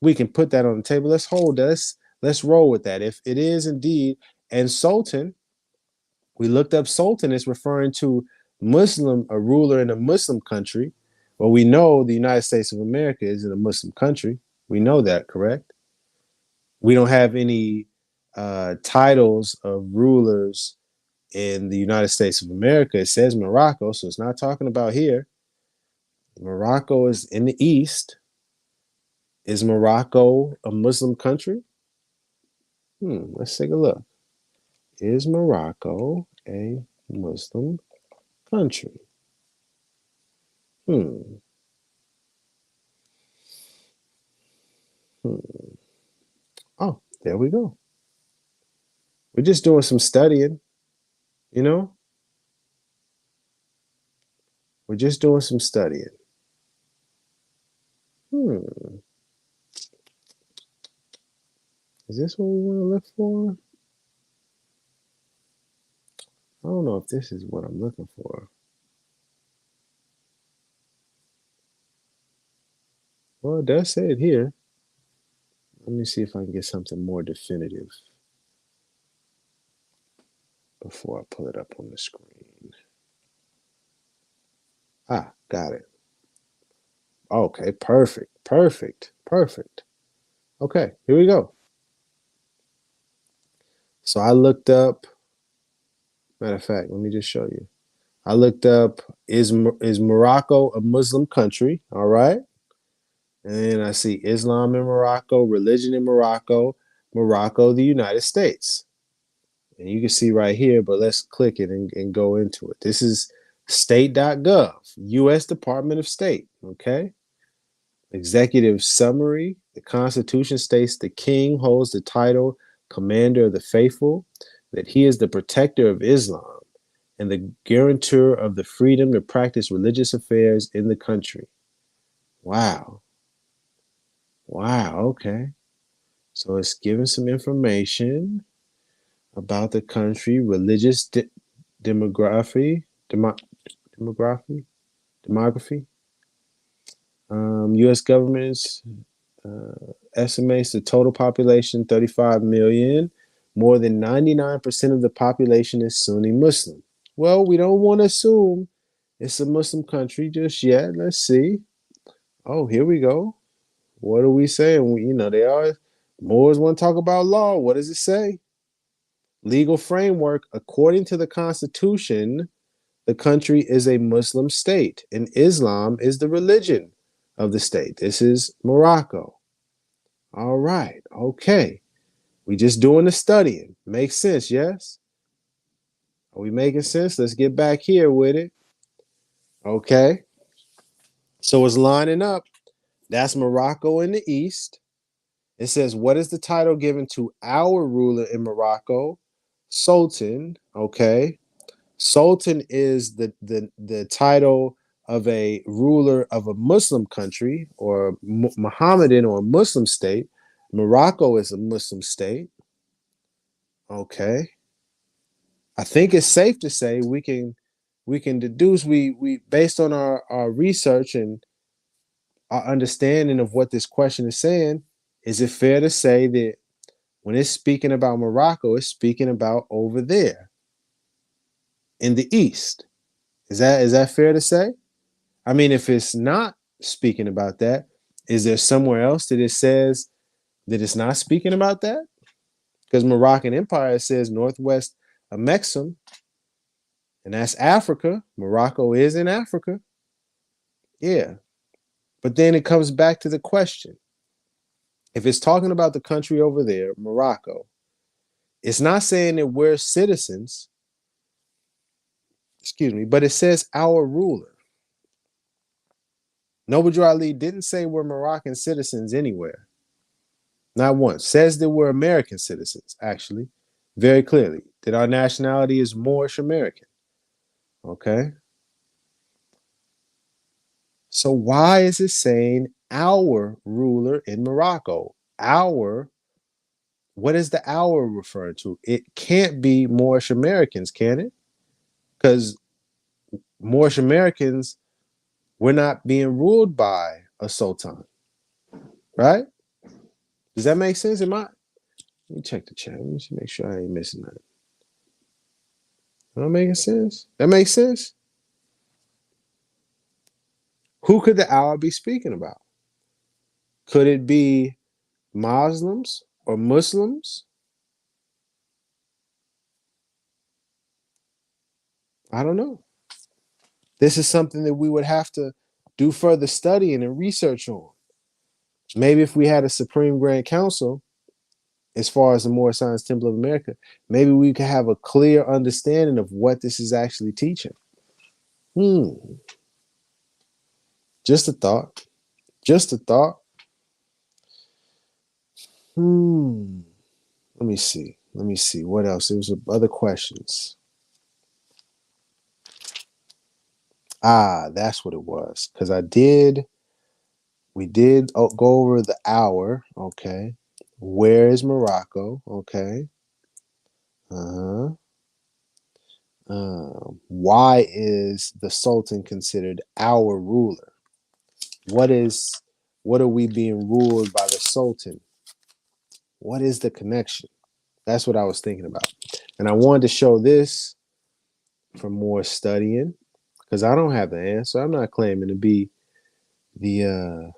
We can put that on the table. Let's hold that. Let's roll with that. If it is indeed, and Sultan, we looked up Sultan is referring to Muslim, a ruler in a Muslim country. Well, we know the United States of America is in a Muslim country. We know that, correct? We don't have any titles of rulers in the United States of America. It says Morocco, so it's not talking about here. Morocco is in the East. Is Morocco a Muslim country? Let's take a look. Is Morocco a Muslim country? Oh, there we go. We're just doing some studying, you know? We're just doing some studying. Is this what we want to look for? I don't know if this is what I'm looking for. Well, it does say it here. Let me see if I can get something more definitive before I pull it up on the screen. Ah, got it. Okay, perfect. Okay, here we go. So I looked up, matter of fact, let me just show you. I looked up, is Morocco a Muslim country? All right. And I see Islam in Morocco, religion in Morocco, Morocco, the United States. And you can see right here, but let's click it and go into it. This is state.gov, U.S. Department of State. Okay. Executive summary. The Constitution states the king holds the title Commander of the Faithful, that he is the protector of Islam and the guarantor of the freedom to practice religious affairs in the country. Wow. Wow, okay. So it's giving some information about the country, religious demography, demography, demography. U.S. government's estimates the total population 35 million. More than 99% of the population is Sunni Muslim. Well, we don't want to assume it's a Muslim country just yet. Let's see. Oh, here we go. What are we saying? They are Moors want to talk about law. What does it say? Legal framework. According to the Constitution, the country is a Muslim state, and Islam is the religion of the state. This is Morocco. All right. Okay. We just doing the studying. Makes sense, yes? Are we making sense? Let's get back here with it. Okay. So it's lining up. That's Morocco in the east. It says, what is the title given to our ruler in Morocco? Sultan. Okay. Sultan is the title of a ruler of a Muslim country or Mohammedan or Muslim state. Morocco is a Muslim state. Okay. I think it's safe to say we can deduce we based on our research and our understanding of what this question is saying, is it fair to say that when it's speaking about Morocco, it's speaking about over there in the east? Is that fair to say? I mean, if it's not speaking about that, is there somewhere else that it says that it's not speaking about that? Because Moroccan Empire says northwest of Mexum, and that's Africa. Morocco is in Africa. Yeah. But then it comes back to the question. If it's talking about the country over there, Morocco, it's not saying that we're citizens, excuse me, but it says our ruler. Noble Ali didn't say we're Moroccan citizens anywhere. Not once. Says that we're American citizens, actually, very clearly, that our nationality is Moorish American. Okay. So why is it saying our ruler in Morocco? Our, what is the our referring to? It can't be Moorish Americans, can it? Because Moorish Americans, we're not being ruled by a sultan, right? Does that make sense? Let me check the chat. Let me make sure I ain't missing that. Am I making sense? That makes sense? Who could the hour be speaking about? Could it be Muslims or Muslims? I don't know. This is something that we would have to do further studying and research on. Maybe if we had a Supreme Grand Council, as far as the Moorish Science Temple of America, maybe we could have a clear understanding of what this is actually teaching. Just a thought. Just a thought. Let me see. Let me see. What else? There was other questions. That's what it was. Because we did go over the hour. Okay. Where is Morocco? Okay. Uh-huh. Why is the Sultan considered our ruler? What are we being ruled by the Sultan? What is the connection? That's what I was thinking about. And I wanted to show this for more studying because I don't have the answer. I'm not claiming to be the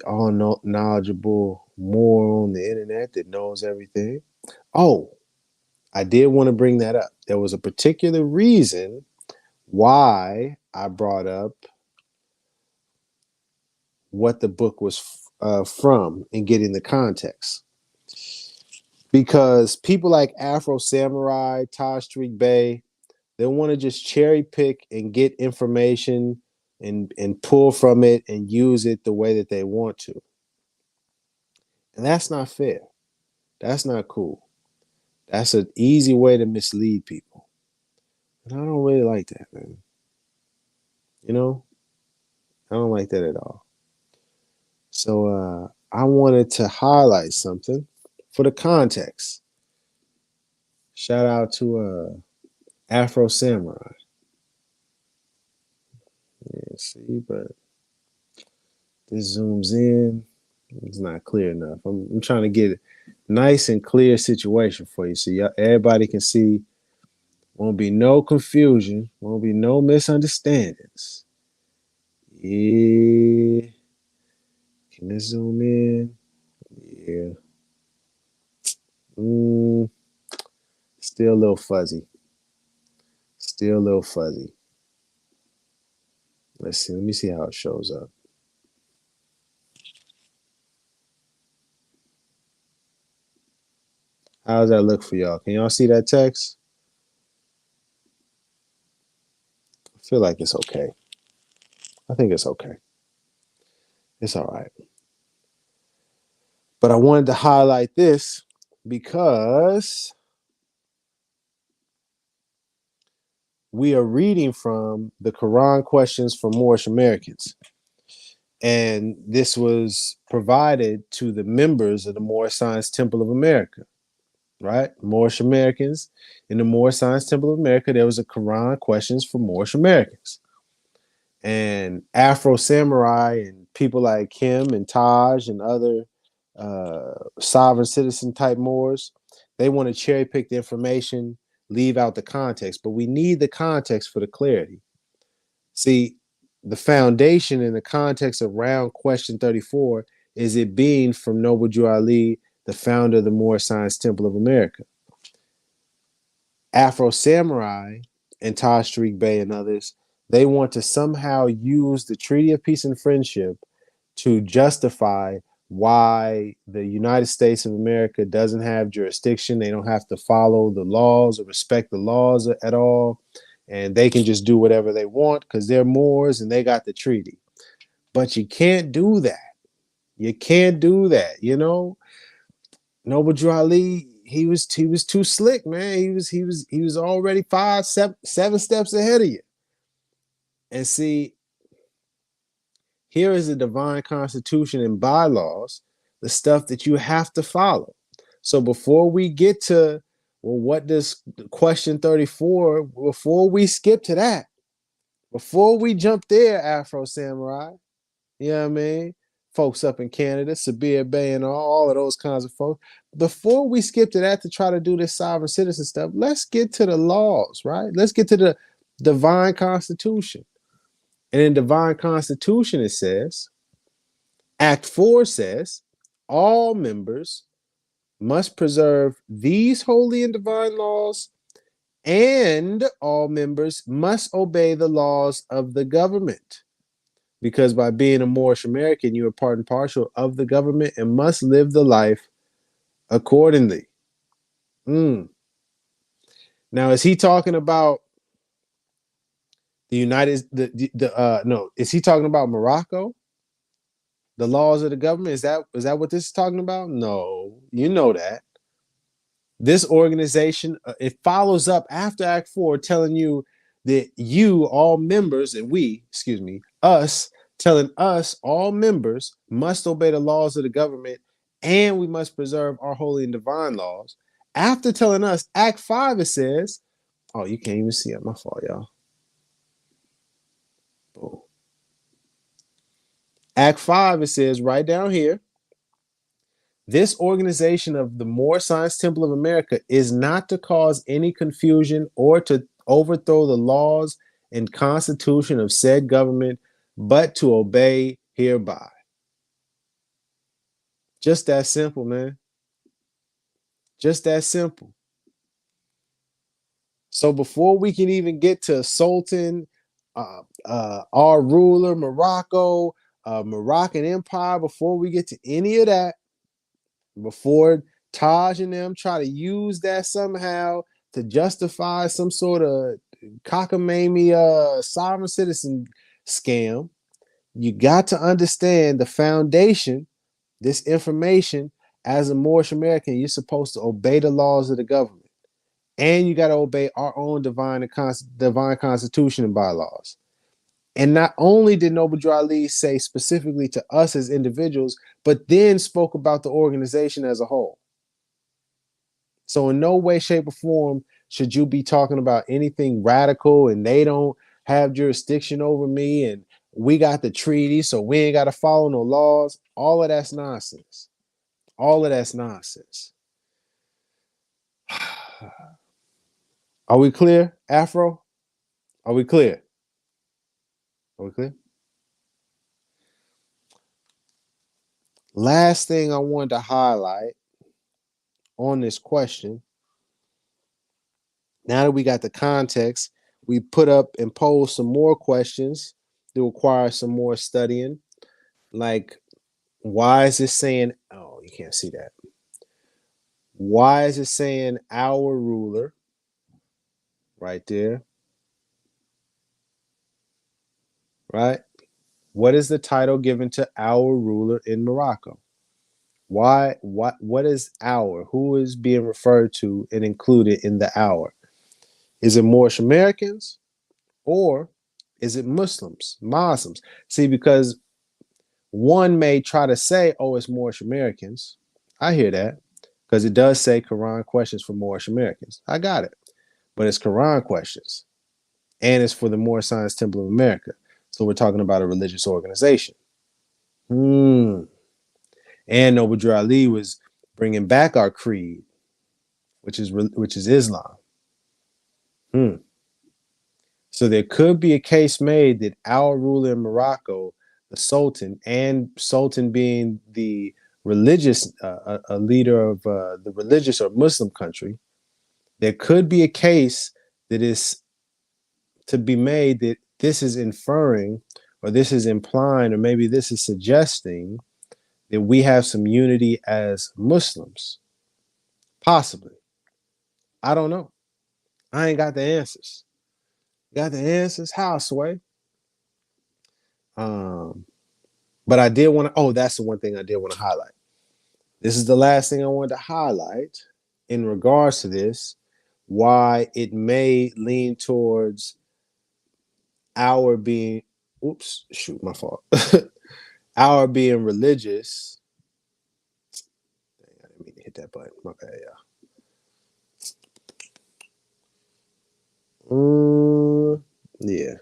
all knowledgeable Moor on the internet that knows everything. Oh, I did want to bring that up. There was a particular reason why I brought up what the book was from and getting the context. Because people like Afro Samurai, Taj Tariq Bey, they want to just cherry pick and get information and pull from it and use it the way that they want to. And that's not fair. That's not cool. That's an easy way to mislead people. And I don't really like that, man. You know, I don't like that at all. So I wanted to highlight something for the context. Shout out to Afro Samurai. Yeah, see, but this zooms in. It's not clear enough. I'm trying to get a nice and clear situation for you, so everybody can see. Won't be no confusion. Won't be no misunderstandings. Yeah. Can this zoom in? Yeah. Still a little fuzzy. Still a little fuzzy. Let's see. Let me see how it shows up. How does that look for y'all? Can y'all see that text? I feel like it's okay. I think it's okay. It's all right. But I wanted to highlight this because we are reading from the Quran Questions for Moorish Americans. And this was provided to the members of the Moorish Science Temple of America, right? Moorish Americans. In the Moorish Science Temple of America, there was a Quran Questions for Moorish Americans. And Afro Samurai and people like him and Taj and other sovereign citizen type Moors, they want to cherry pick the information, leave out the context. But we need the context for the clarity. See, the foundation and the context around question 34 is it being from Noble Drew Ali, the founder of the Moorish Science Temple of America. Afro Samurai and Taj Tariq Bey and others, they want to somehow use the Treaty of Peace and Friendship to justify why the United States of America doesn't have jurisdiction. They don't have to follow the laws or respect the laws at all. And they can just do whatever they want because they're Moors and they got the treaty. But you can't do that. You can't do that. You know, Noble Drew Ali, he was too slick, man. He was already 7 steps ahead of you. And see, here is the divine constitution and bylaws, the stuff that you have to follow. So before we get to, well, what does question 34, before we skip to that, before we jump there, Afro Samurai, you know what I mean? Folks up in Canada, Sabir Bay and all of those kinds of folks. Before we skip to that to try to do this sovereign citizen stuff, let's get to the laws, right? Let's get to the divine constitution. And in divine constitution, it says, Act 4 says, all members must preserve these holy and divine laws, and all members must obey the laws of the government. Because by being a Moorish American, you are part and parcel of the government and must live the life accordingly. Now, is he talking about the United, no, is he talking about Morocco? The laws of the government? Is that what this is talking about? No, you know that. This organization, it follows up after Act 4 telling you that you, all members, and we, excuse me, us, telling us, all members, must obey the laws of the government and we must preserve our holy and divine laws. After telling us, Act 5, it says, oh, you can't even see it. My fault, y'all. Boom. Act 5, it says right down here, this organization of the Moorish Science Temple of America is not to cause any confusion or to overthrow the laws and constitution of said government, but to obey hereby. Just that simple, man. Just that simple. So before we can even get to Sultan, our ruler, Morocco, Moroccan Empire, before we get to any of that, before Taj and them try to use that somehow to justify some sort of cockamamie sovereign citizen scam, you got to understand the foundation, this information. As a Moorish American, you're supposed to obey the laws of the government. And you got to obey our own divine constitution and bylaws. And not only did Noble Drew Ali say specifically to us as individuals, but then spoke about the organization as a whole. So in no way, shape, or form should you be talking about anything radical and they don't have jurisdiction over me and we got the treaty, so we ain't got to follow no laws. All of that's nonsense. All of that's nonsense. Are we clear, Afro? Are we clear? Are we clear? Last thing I wanted to highlight on this question, now that we got the context, we put up and posed some more questions that require some more studying. Like, why is it saying, oh, you can't see that. Why is it saying our ruler right there? Right? What is the title given to our ruler in Morocco? Why? What is our? Who is being referred to and included in the our? Is it Moorish Americans or is it Muslims? See, because one may try to say, oh, it's Moorish Americans. I hear that because it does say Quran questions for Moorish Americans. I got it. But it's Quran questions. And it's for the Moorish Science Temple of America. So we're talking about a religious organization. And Noble Drew Ali was bringing back our creed, which is Islam. So there could be a case made that our ruler in Morocco, the Sultan, and Sultan being the religious, a leader of the religious or Muslim country, there could be a case that is to be made that this is inferring, or this is implying, or maybe this is suggesting that we have some unity as Muslims. Possibly. I don't know. I ain't got the answers. Got the answers? How, Sway? But I did want to, oh, that's the one thing I did want to highlight. This is the last thing I wanted to highlight in regards to this, why it may lean towards our being, oops, shoot, my fault. Our being religious. Dang, I didn't mean to hit that button. My bad, yeah. Yeah.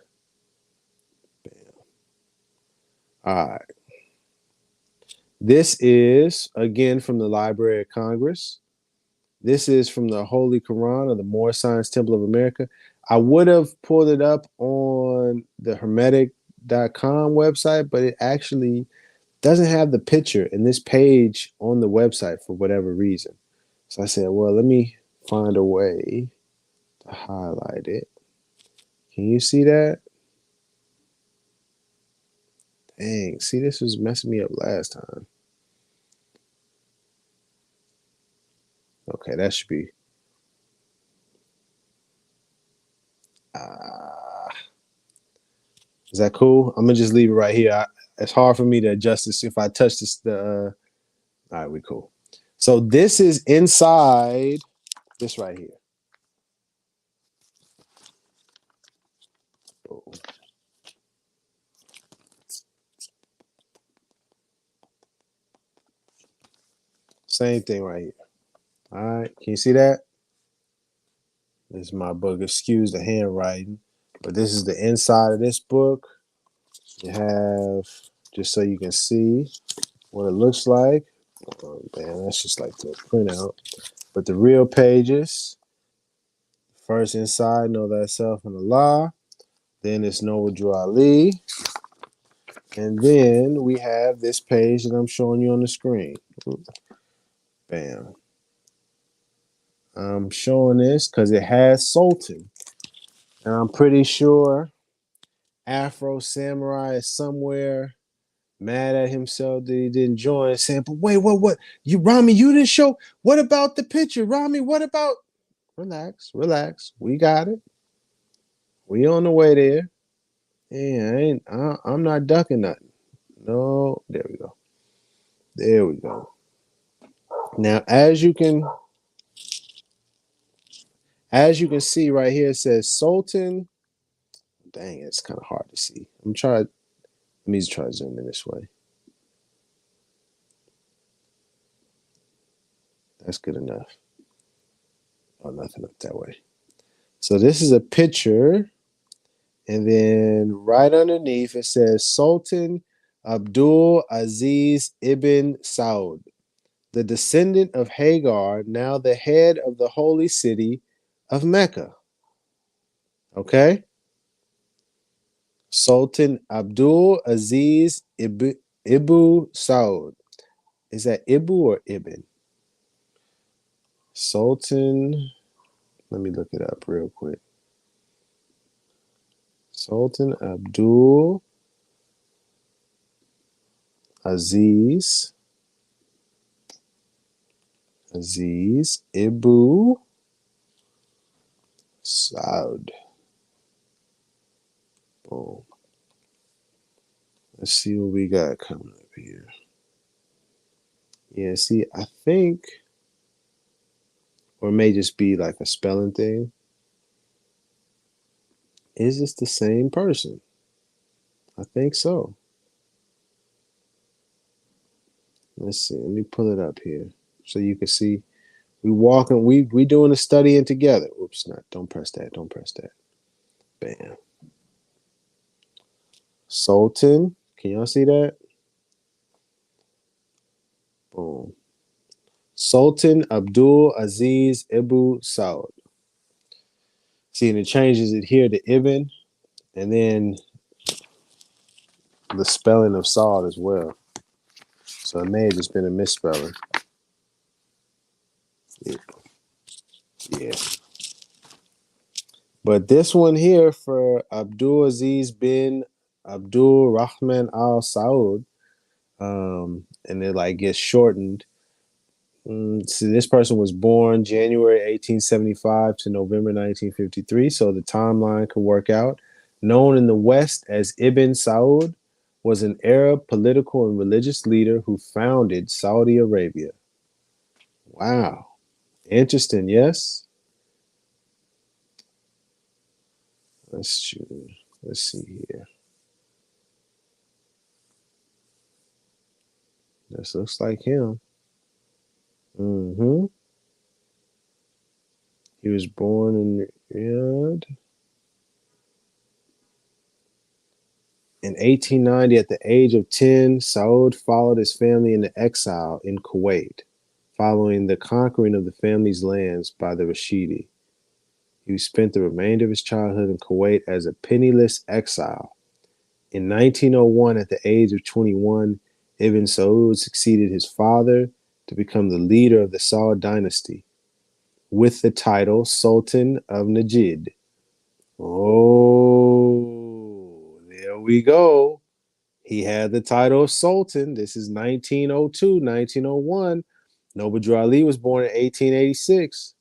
Bam. All right. This is, again, from the Library of Congress. This is from the Holy Quran of the Moorish Science Temple of America. I would have pulled it up on the hermetic.com website, but it actually doesn't have the picture in this page on the website for whatever reason. So I said, well, let me find a way to highlight it. Can you see that? Dang, see, this was messing me up last time. Okay, that should be. Is that cool? I'm gonna just leave it right here. It's hard for me to adjust this if I touch this. All right, we cool. So this is inside this right here. Oh. Same thing right here. All right, can you see that? This is my book. Excuse the handwriting, but this is the inside of this book. You have, just so you can see what it looks like. Oh, man, that's just like the printout. But the real pages. First inside, know thyself and Allah. Then it's Noble Drew Ali. And then we have this page that I'm showing you on the screen. Bam. I'm showing this because it has Sultan. And I'm pretty sure Afro Samurai is somewhere mad at himself that he didn't join, saying, but wait, what? You, Rami, you didn't show. What about the picture? Rami, what about? Relax. We got it. We on the way there. Yeah, I'm not ducking nothing. No, there we go. There we go. Now, as you can see right here, it says Sultan Dang, it's kind of hard to see. Let me try to zoom in this way. That's good enough. Oh, nothing up that way. So this is a picture, and then right underneath it says Sultan Abdul Aziz ibn Saud, the descendant of Hagar, now the head of the holy city of Mecca. Okay? Sultan Abdul Aziz Ibu Saud. Is that Ibu or Ibn? Sultan, let me look it up real quick. Sultan Abdul Aziz Ibu Saud. Boom. Let's see what we got coming up here. Yeah, see, I think, or it may just be like a spelling thing. Is this the same person? I think so. Let's see. Let me pull it up here so you can see. We doing a studying together. Oops, not. Don't press that. Don't press that. Bam. Sultan. Can y'all see that? Boom. Sultan Abdul Aziz Ibu Saud. See, and it changes it here to Ibn, and then the spelling of Saud as well. So it may have just been a misspelling. Yeah. But this one here for Abdul Aziz bin Abdul Rahman Al Saud, and it like gets shortened. See, this person was born January 1875 to November 1953, so the timeline could work out. Known in the West as Ibn Saud, was an Arab political and religious leader who founded Saudi Arabia. Wow. Interesting, yes? Let's see here. This looks like him. He was born in Riyadh. In 1890, at the age of 10, Saud followed his family into exile in Kuwait, following the conquering of the family's lands by the Rashidi. He spent the remainder of his childhood in Kuwait as a penniless exile. In 1901, at the age of 21, Ibn Saud succeeded his father to become the leader of the Saud dynasty, with the title Sultan of Najd. Oh, there we go. He had the title of Sultan. This is 1902, 1901. Noble Drew Ali was born in 1886.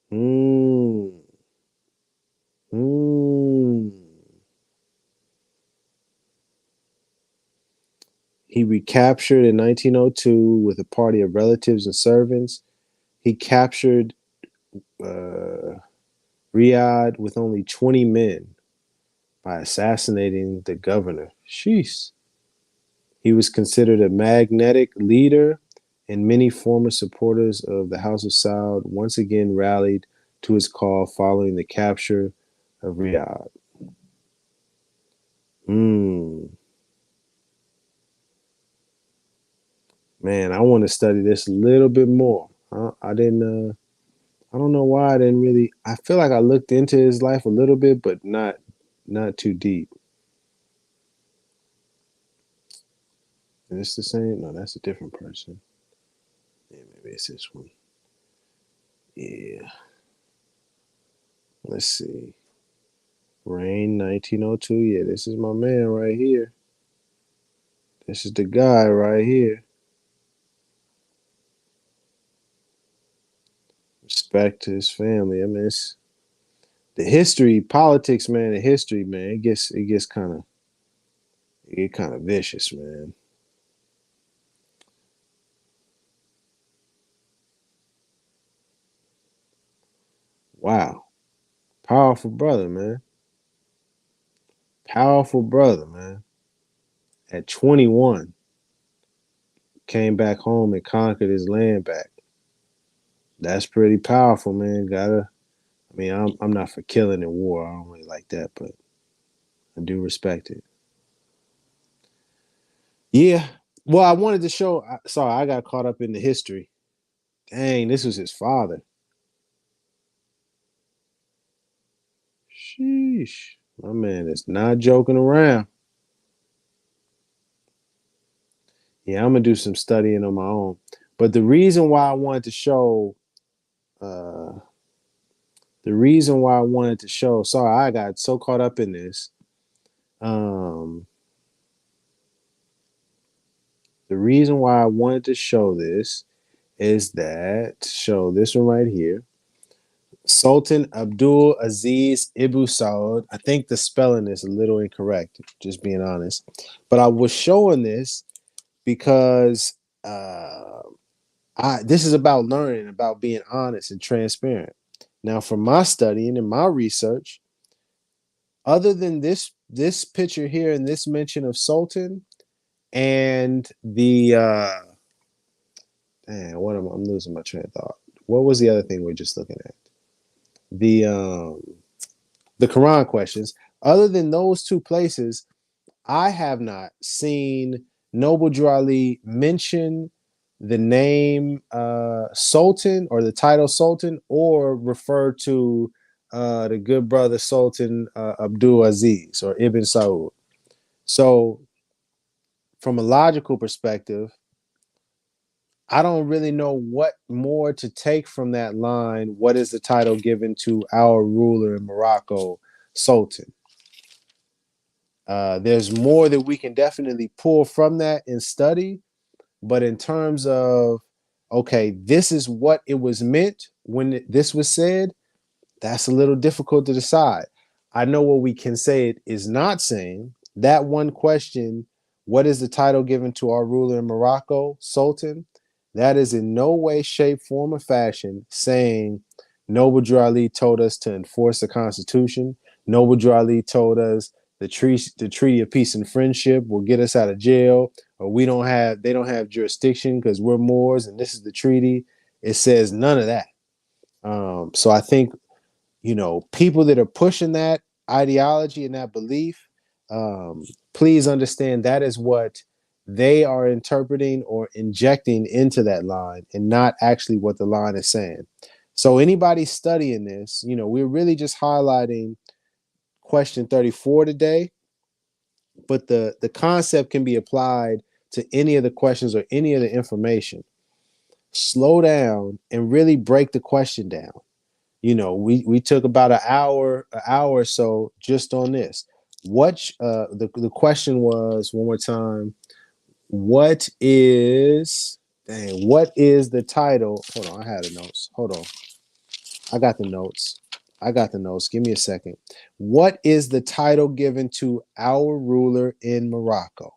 Hmm. He recaptured in 1902 with a party of relatives and servants. He captured Riyadh with only 20 men by assassinating the governor. Sheesh. He was considered a magnetic leader, and many former supporters of the House of Saud once again rallied to his call following the capture of Riyadh. Man, I want to study this a little bit more. I didn't. I don't know why I didn't really. I feel like I looked into his life a little bit, but not too deep. Is this the same? No, that's a different person. Yeah, maybe it's this one. Yeah. Let's see. Rain 1902. Yeah, this is my man right here. This is the guy right here. Respect to his family. I mean, it's the history, politics, man. The history, man. It get kind of vicious, man. Wow, powerful brother, man. Powerful brother, man. At 21, came back home and conquered his land back. That's pretty powerful, man. I'm not for killing in war. I don't really like that, but I do respect it. Yeah. Well, I wanted to show. Sorry, I got caught up in the history. Dang, this was his father. Sheesh. My man is not joking around. Yeah, I'm gonna do some studying on my own. But the reason why I wanted to show, uh, sorry, I got so caught up in this. Um, the reason why I wanted to show this is show this one right here. Sultan Abdul Aziz Ibn Saud. I think the spelling is a little incorrect, just being honest. But I was showing this because this is about learning, about being honest and transparent. Now, from my studying and my research, other than this picture here and this mention of Sultan and the I'm losing my train of thought. What was the other thing we're just looking at? The Quran questions. Other than those two places, I have not seen Noble Drew Ali mention the name Sultan or the title Sultan or refer to the good brother Sultan Abdul Aziz or Ibn Saud. So, from a logical perspective, I don't really know what more to take from that line. What is the title given to our ruler in Morocco, Sultan? There's more that we can definitely pull from that and study. But in terms of, okay, this is what it was meant when this was said, that's a little difficult to decide. I know what we can say it is not saying. That one question, what is the title given to our ruler in Morocco, Sultan? That is in no way, shape, form, or fashion saying Noble Drew Ali told us to enforce the Constitution. Noble Drew Ali told us the Treaty of Peace and Friendship will get us out of jail, or they don't have jurisdiction because we're Moors and this is the treaty. It says none of that. So I think, people that are pushing that ideology and that belief, please understand that is what they are interpreting or injecting into that line and not actually what the line is saying. So anybody studying this, we're really just highlighting question 34 today, but the concept can be applied to any of the questions or any of the information. Slow down and really break the question down. We took about an hour or so just on this. The question was, one more time, what is the title? Hold on, I had the notes. Hold on. I got the notes. Give me a second. What is the title given to our ruler in Morocco?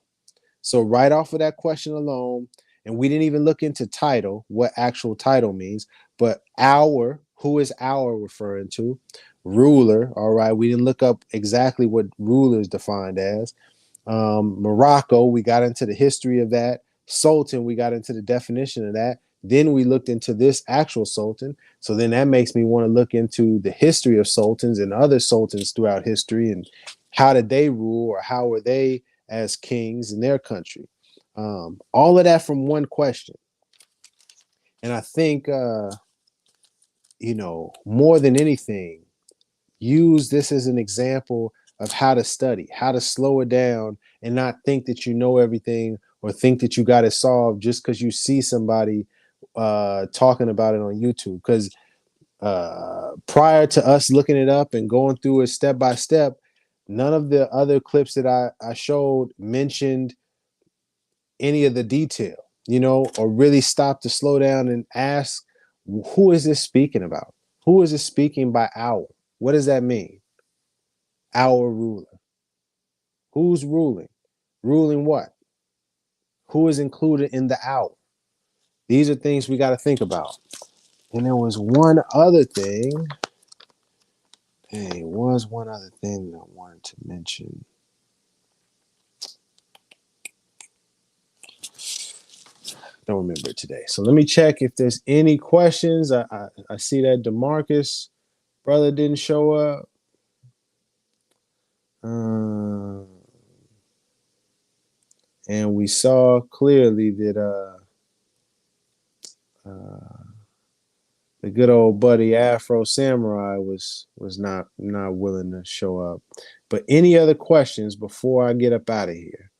So right off of that question alone, and we didn't even look into title, what actual title means, but who is our referring to? Ruler, all right. We didn't look up exactly what ruler is defined as. Morocco, we got into the history of that. Sultan, we got into the definition of that. Then we looked into this actual sultan. So then that makes me want to look into the history of sultans and other sultans throughout history and how did they rule or how were they as kings in their country. All of that from one question. And I think, more than anything, use this as an example of how to study, how to slow it down and not think that you know everything or think that you got it solved just because you see somebody talking about it on YouTube. Because prior to us looking it up and going through it step by step, none of the other clips that I showed mentioned any of the detail, or really stop to slow down and ask, who is this speaking about? Who is this speaking by our? What does that mean? Our ruler. Who's ruling? Ruling what? Who is included in the our? These are things we got to think about. And there was one other thing. Hey, was one other thing that I wanted to mention. don't remember it today. So let me check if there's any questions. I see that DeMarcus brother didn't show up. And we saw clearly that the good old buddy Afro Samurai was not willing to show up. But any other questions before I get up out of here?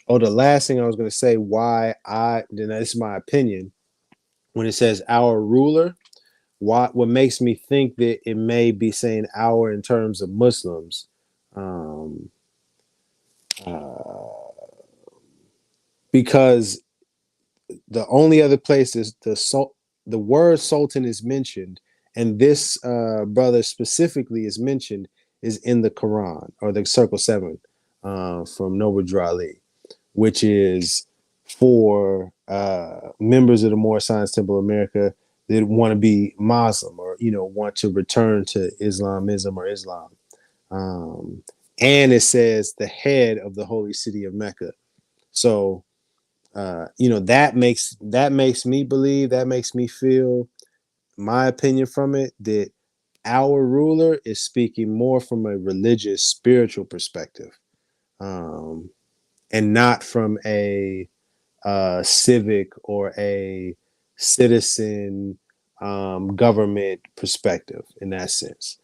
Oh, the last thing I was going to say, then this is my opinion. When it says our ruler, what makes me think that it may be saying our in terms of Muslims, because the only other place is the word sultan is mentioned, and this brother specifically is mentioned is in the Quran, or the Circle 7 from Noble Ali, which is for members of the Moorish Temple of America that want to be Muslim, or want to return to Islamism or Islam. And it says the head of the holy city of Mecca. So that makes me believe, that makes me feel, my opinion from it, that our ruler is speaking more from a religious, spiritual perspective, and not from a civic or a citizen government perspective in that sense.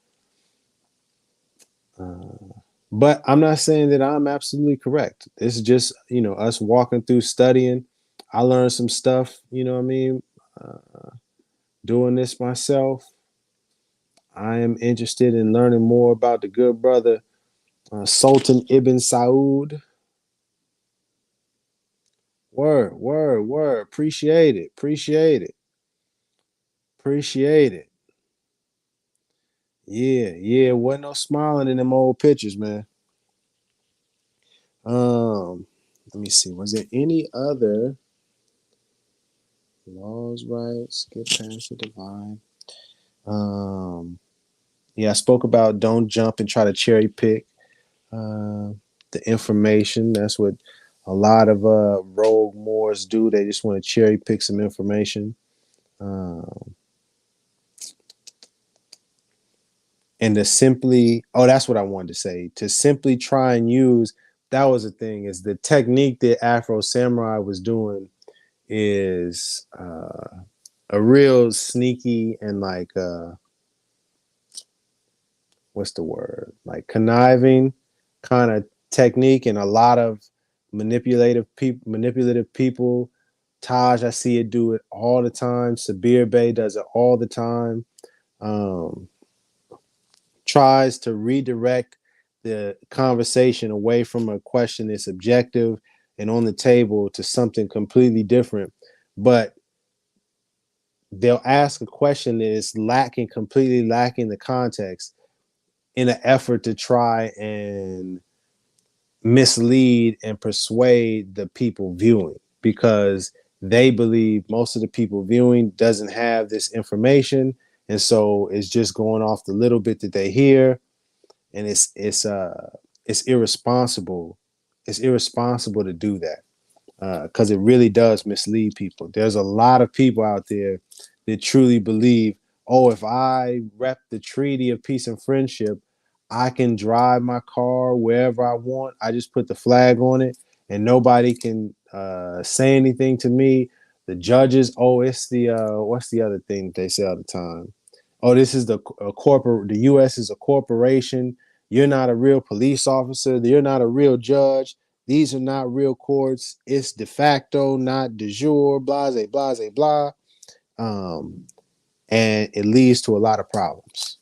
But I'm not saying that I'm absolutely correct. This is just, us walking through studying. I learned some stuff, doing this myself. I am interested in learning more about the good brother, Sultan Ibn Saud. Word. Appreciate it. Yeah. Wasn't no smiling in them old pictures, man. Let me see. Was there any other laws, rights, get past the divine? Yeah, I spoke about don't jump and try to cherry pick the information. That's what a lot of rogue Moors do. They just want to cherry pick some information. And to simply, that's what I wanted to say. To simply try and use, that was the thing, is the technique that Afro Samurai was doing is a real sneaky and like, what's the word? Like conniving kind of technique, and a lot of manipulative people. Taj, I see it do it all the time. Sabir Bey does it all the time. Tries to redirect the conversation away from a question that's objective and on the table to something completely different. But they'll ask a question that is completely lacking the context, in an effort to try and mislead and persuade the people viewing, because they believe most of the people viewing doesn't have this information, and so it's just going off the little bit that they hear, and it's irresponsible. It's irresponsible to do that, because it really does mislead people. There's a lot of people out there that truly believe, oh, if I rep the Treaty of Peace and Friendship, I can drive my car wherever I want. I just put the flag on it, and nobody can say anything to me. The judges, it's the what's the other thing they say all the time? Oh, this is the U.S. is a corporation. You're not a real police officer. You're not a real judge. These are not real courts. It's de facto, not de jure, blase, blase, blah. And it leads to a lot of problems,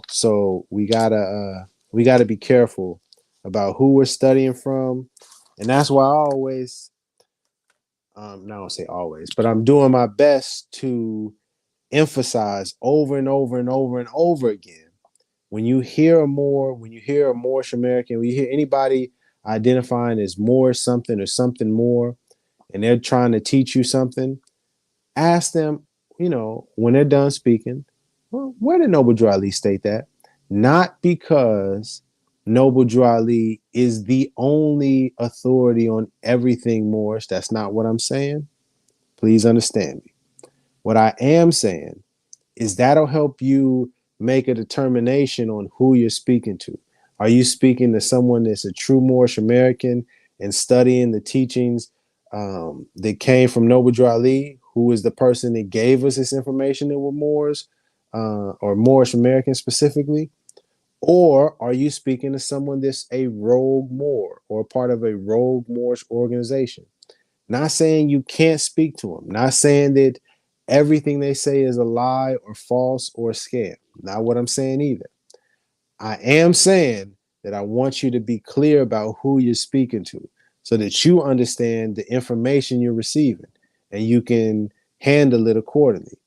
so we gotta be careful about who we're studying from. And that's why I always, not gonna say always, but I'm doing my best to emphasize over and over and over and over again, when you hear a Moorish American, when you hear anybody identifying as Moorish something or something more, and they're trying to teach you something, ask them, when they're done speaking, well, where did Noble Ali state that? Not because Noble Drew Ali is the only authority on everything Moorish. That's not what I'm saying. Please understand me. What I am saying is that'll help you make a determination on who you're speaking to. Are you speaking to someone that's a true Moorish American and studying the teachings that came from Noble Drew Ali, who is the person that gave us this information that we're Moors or Moorish Americans specifically? Or are you speaking to someone that's a rogue Moor or part of a rogue Moorish organization? Not saying you can't speak to them, not saying that everything they say is a lie or false or a scam. Not what I'm saying either. I am saying that I want you to be clear about who you're speaking to so that you understand the information you're receiving and you can handle it accordingly.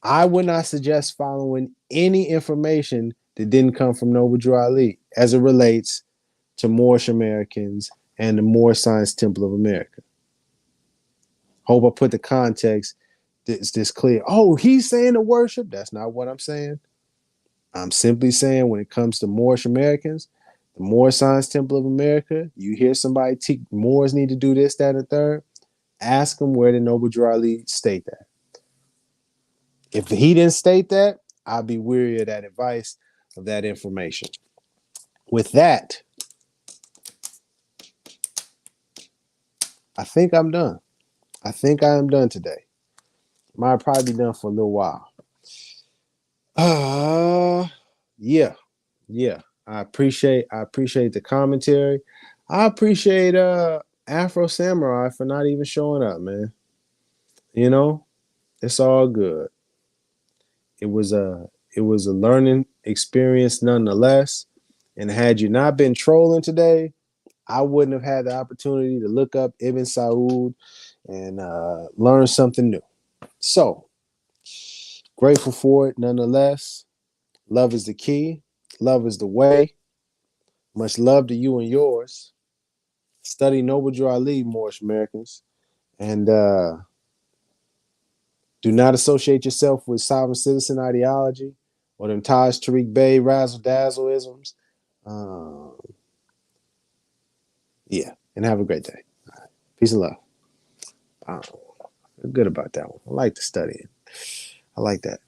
I would not suggest following any information that didn't come from Noble Drew Ali as it relates to Moorish Americans and the Moorish Science Temple of America. Hope I put the context this clear. Oh, he's saying to worship. That's not what I'm saying. I'm simply saying when it comes to Moorish Americans, the Moorish Science Temple of America, you hear somebody teach Moors need to do this, that, and the third, ask them where did Noble Drew Ali state that. If he didn't state that, I'll be weary of that advice, of that information. With that, I think I'm done. I think I am done today. Might probably be done for a little while. Yeah. I appreciate the commentary. I appreciate Afro Samurai for not even showing up, man. You know, it's all good. It was a learning experience nonetheless. And had you not been trolling today, I wouldn't have had the opportunity to look up Ibn Saud and learn something new. So grateful for it nonetheless. Love is the key. Love is the way. Much love to you and yours. Study Noble Drew Ali, Moorish Americans. And do not associate yourself with sovereign citizen ideology or them Taj Tariq Bey razzle dazzle isms. Yeah, and have a great day. Right. Peace and love. I feel good about that one. I like to study it. I like that.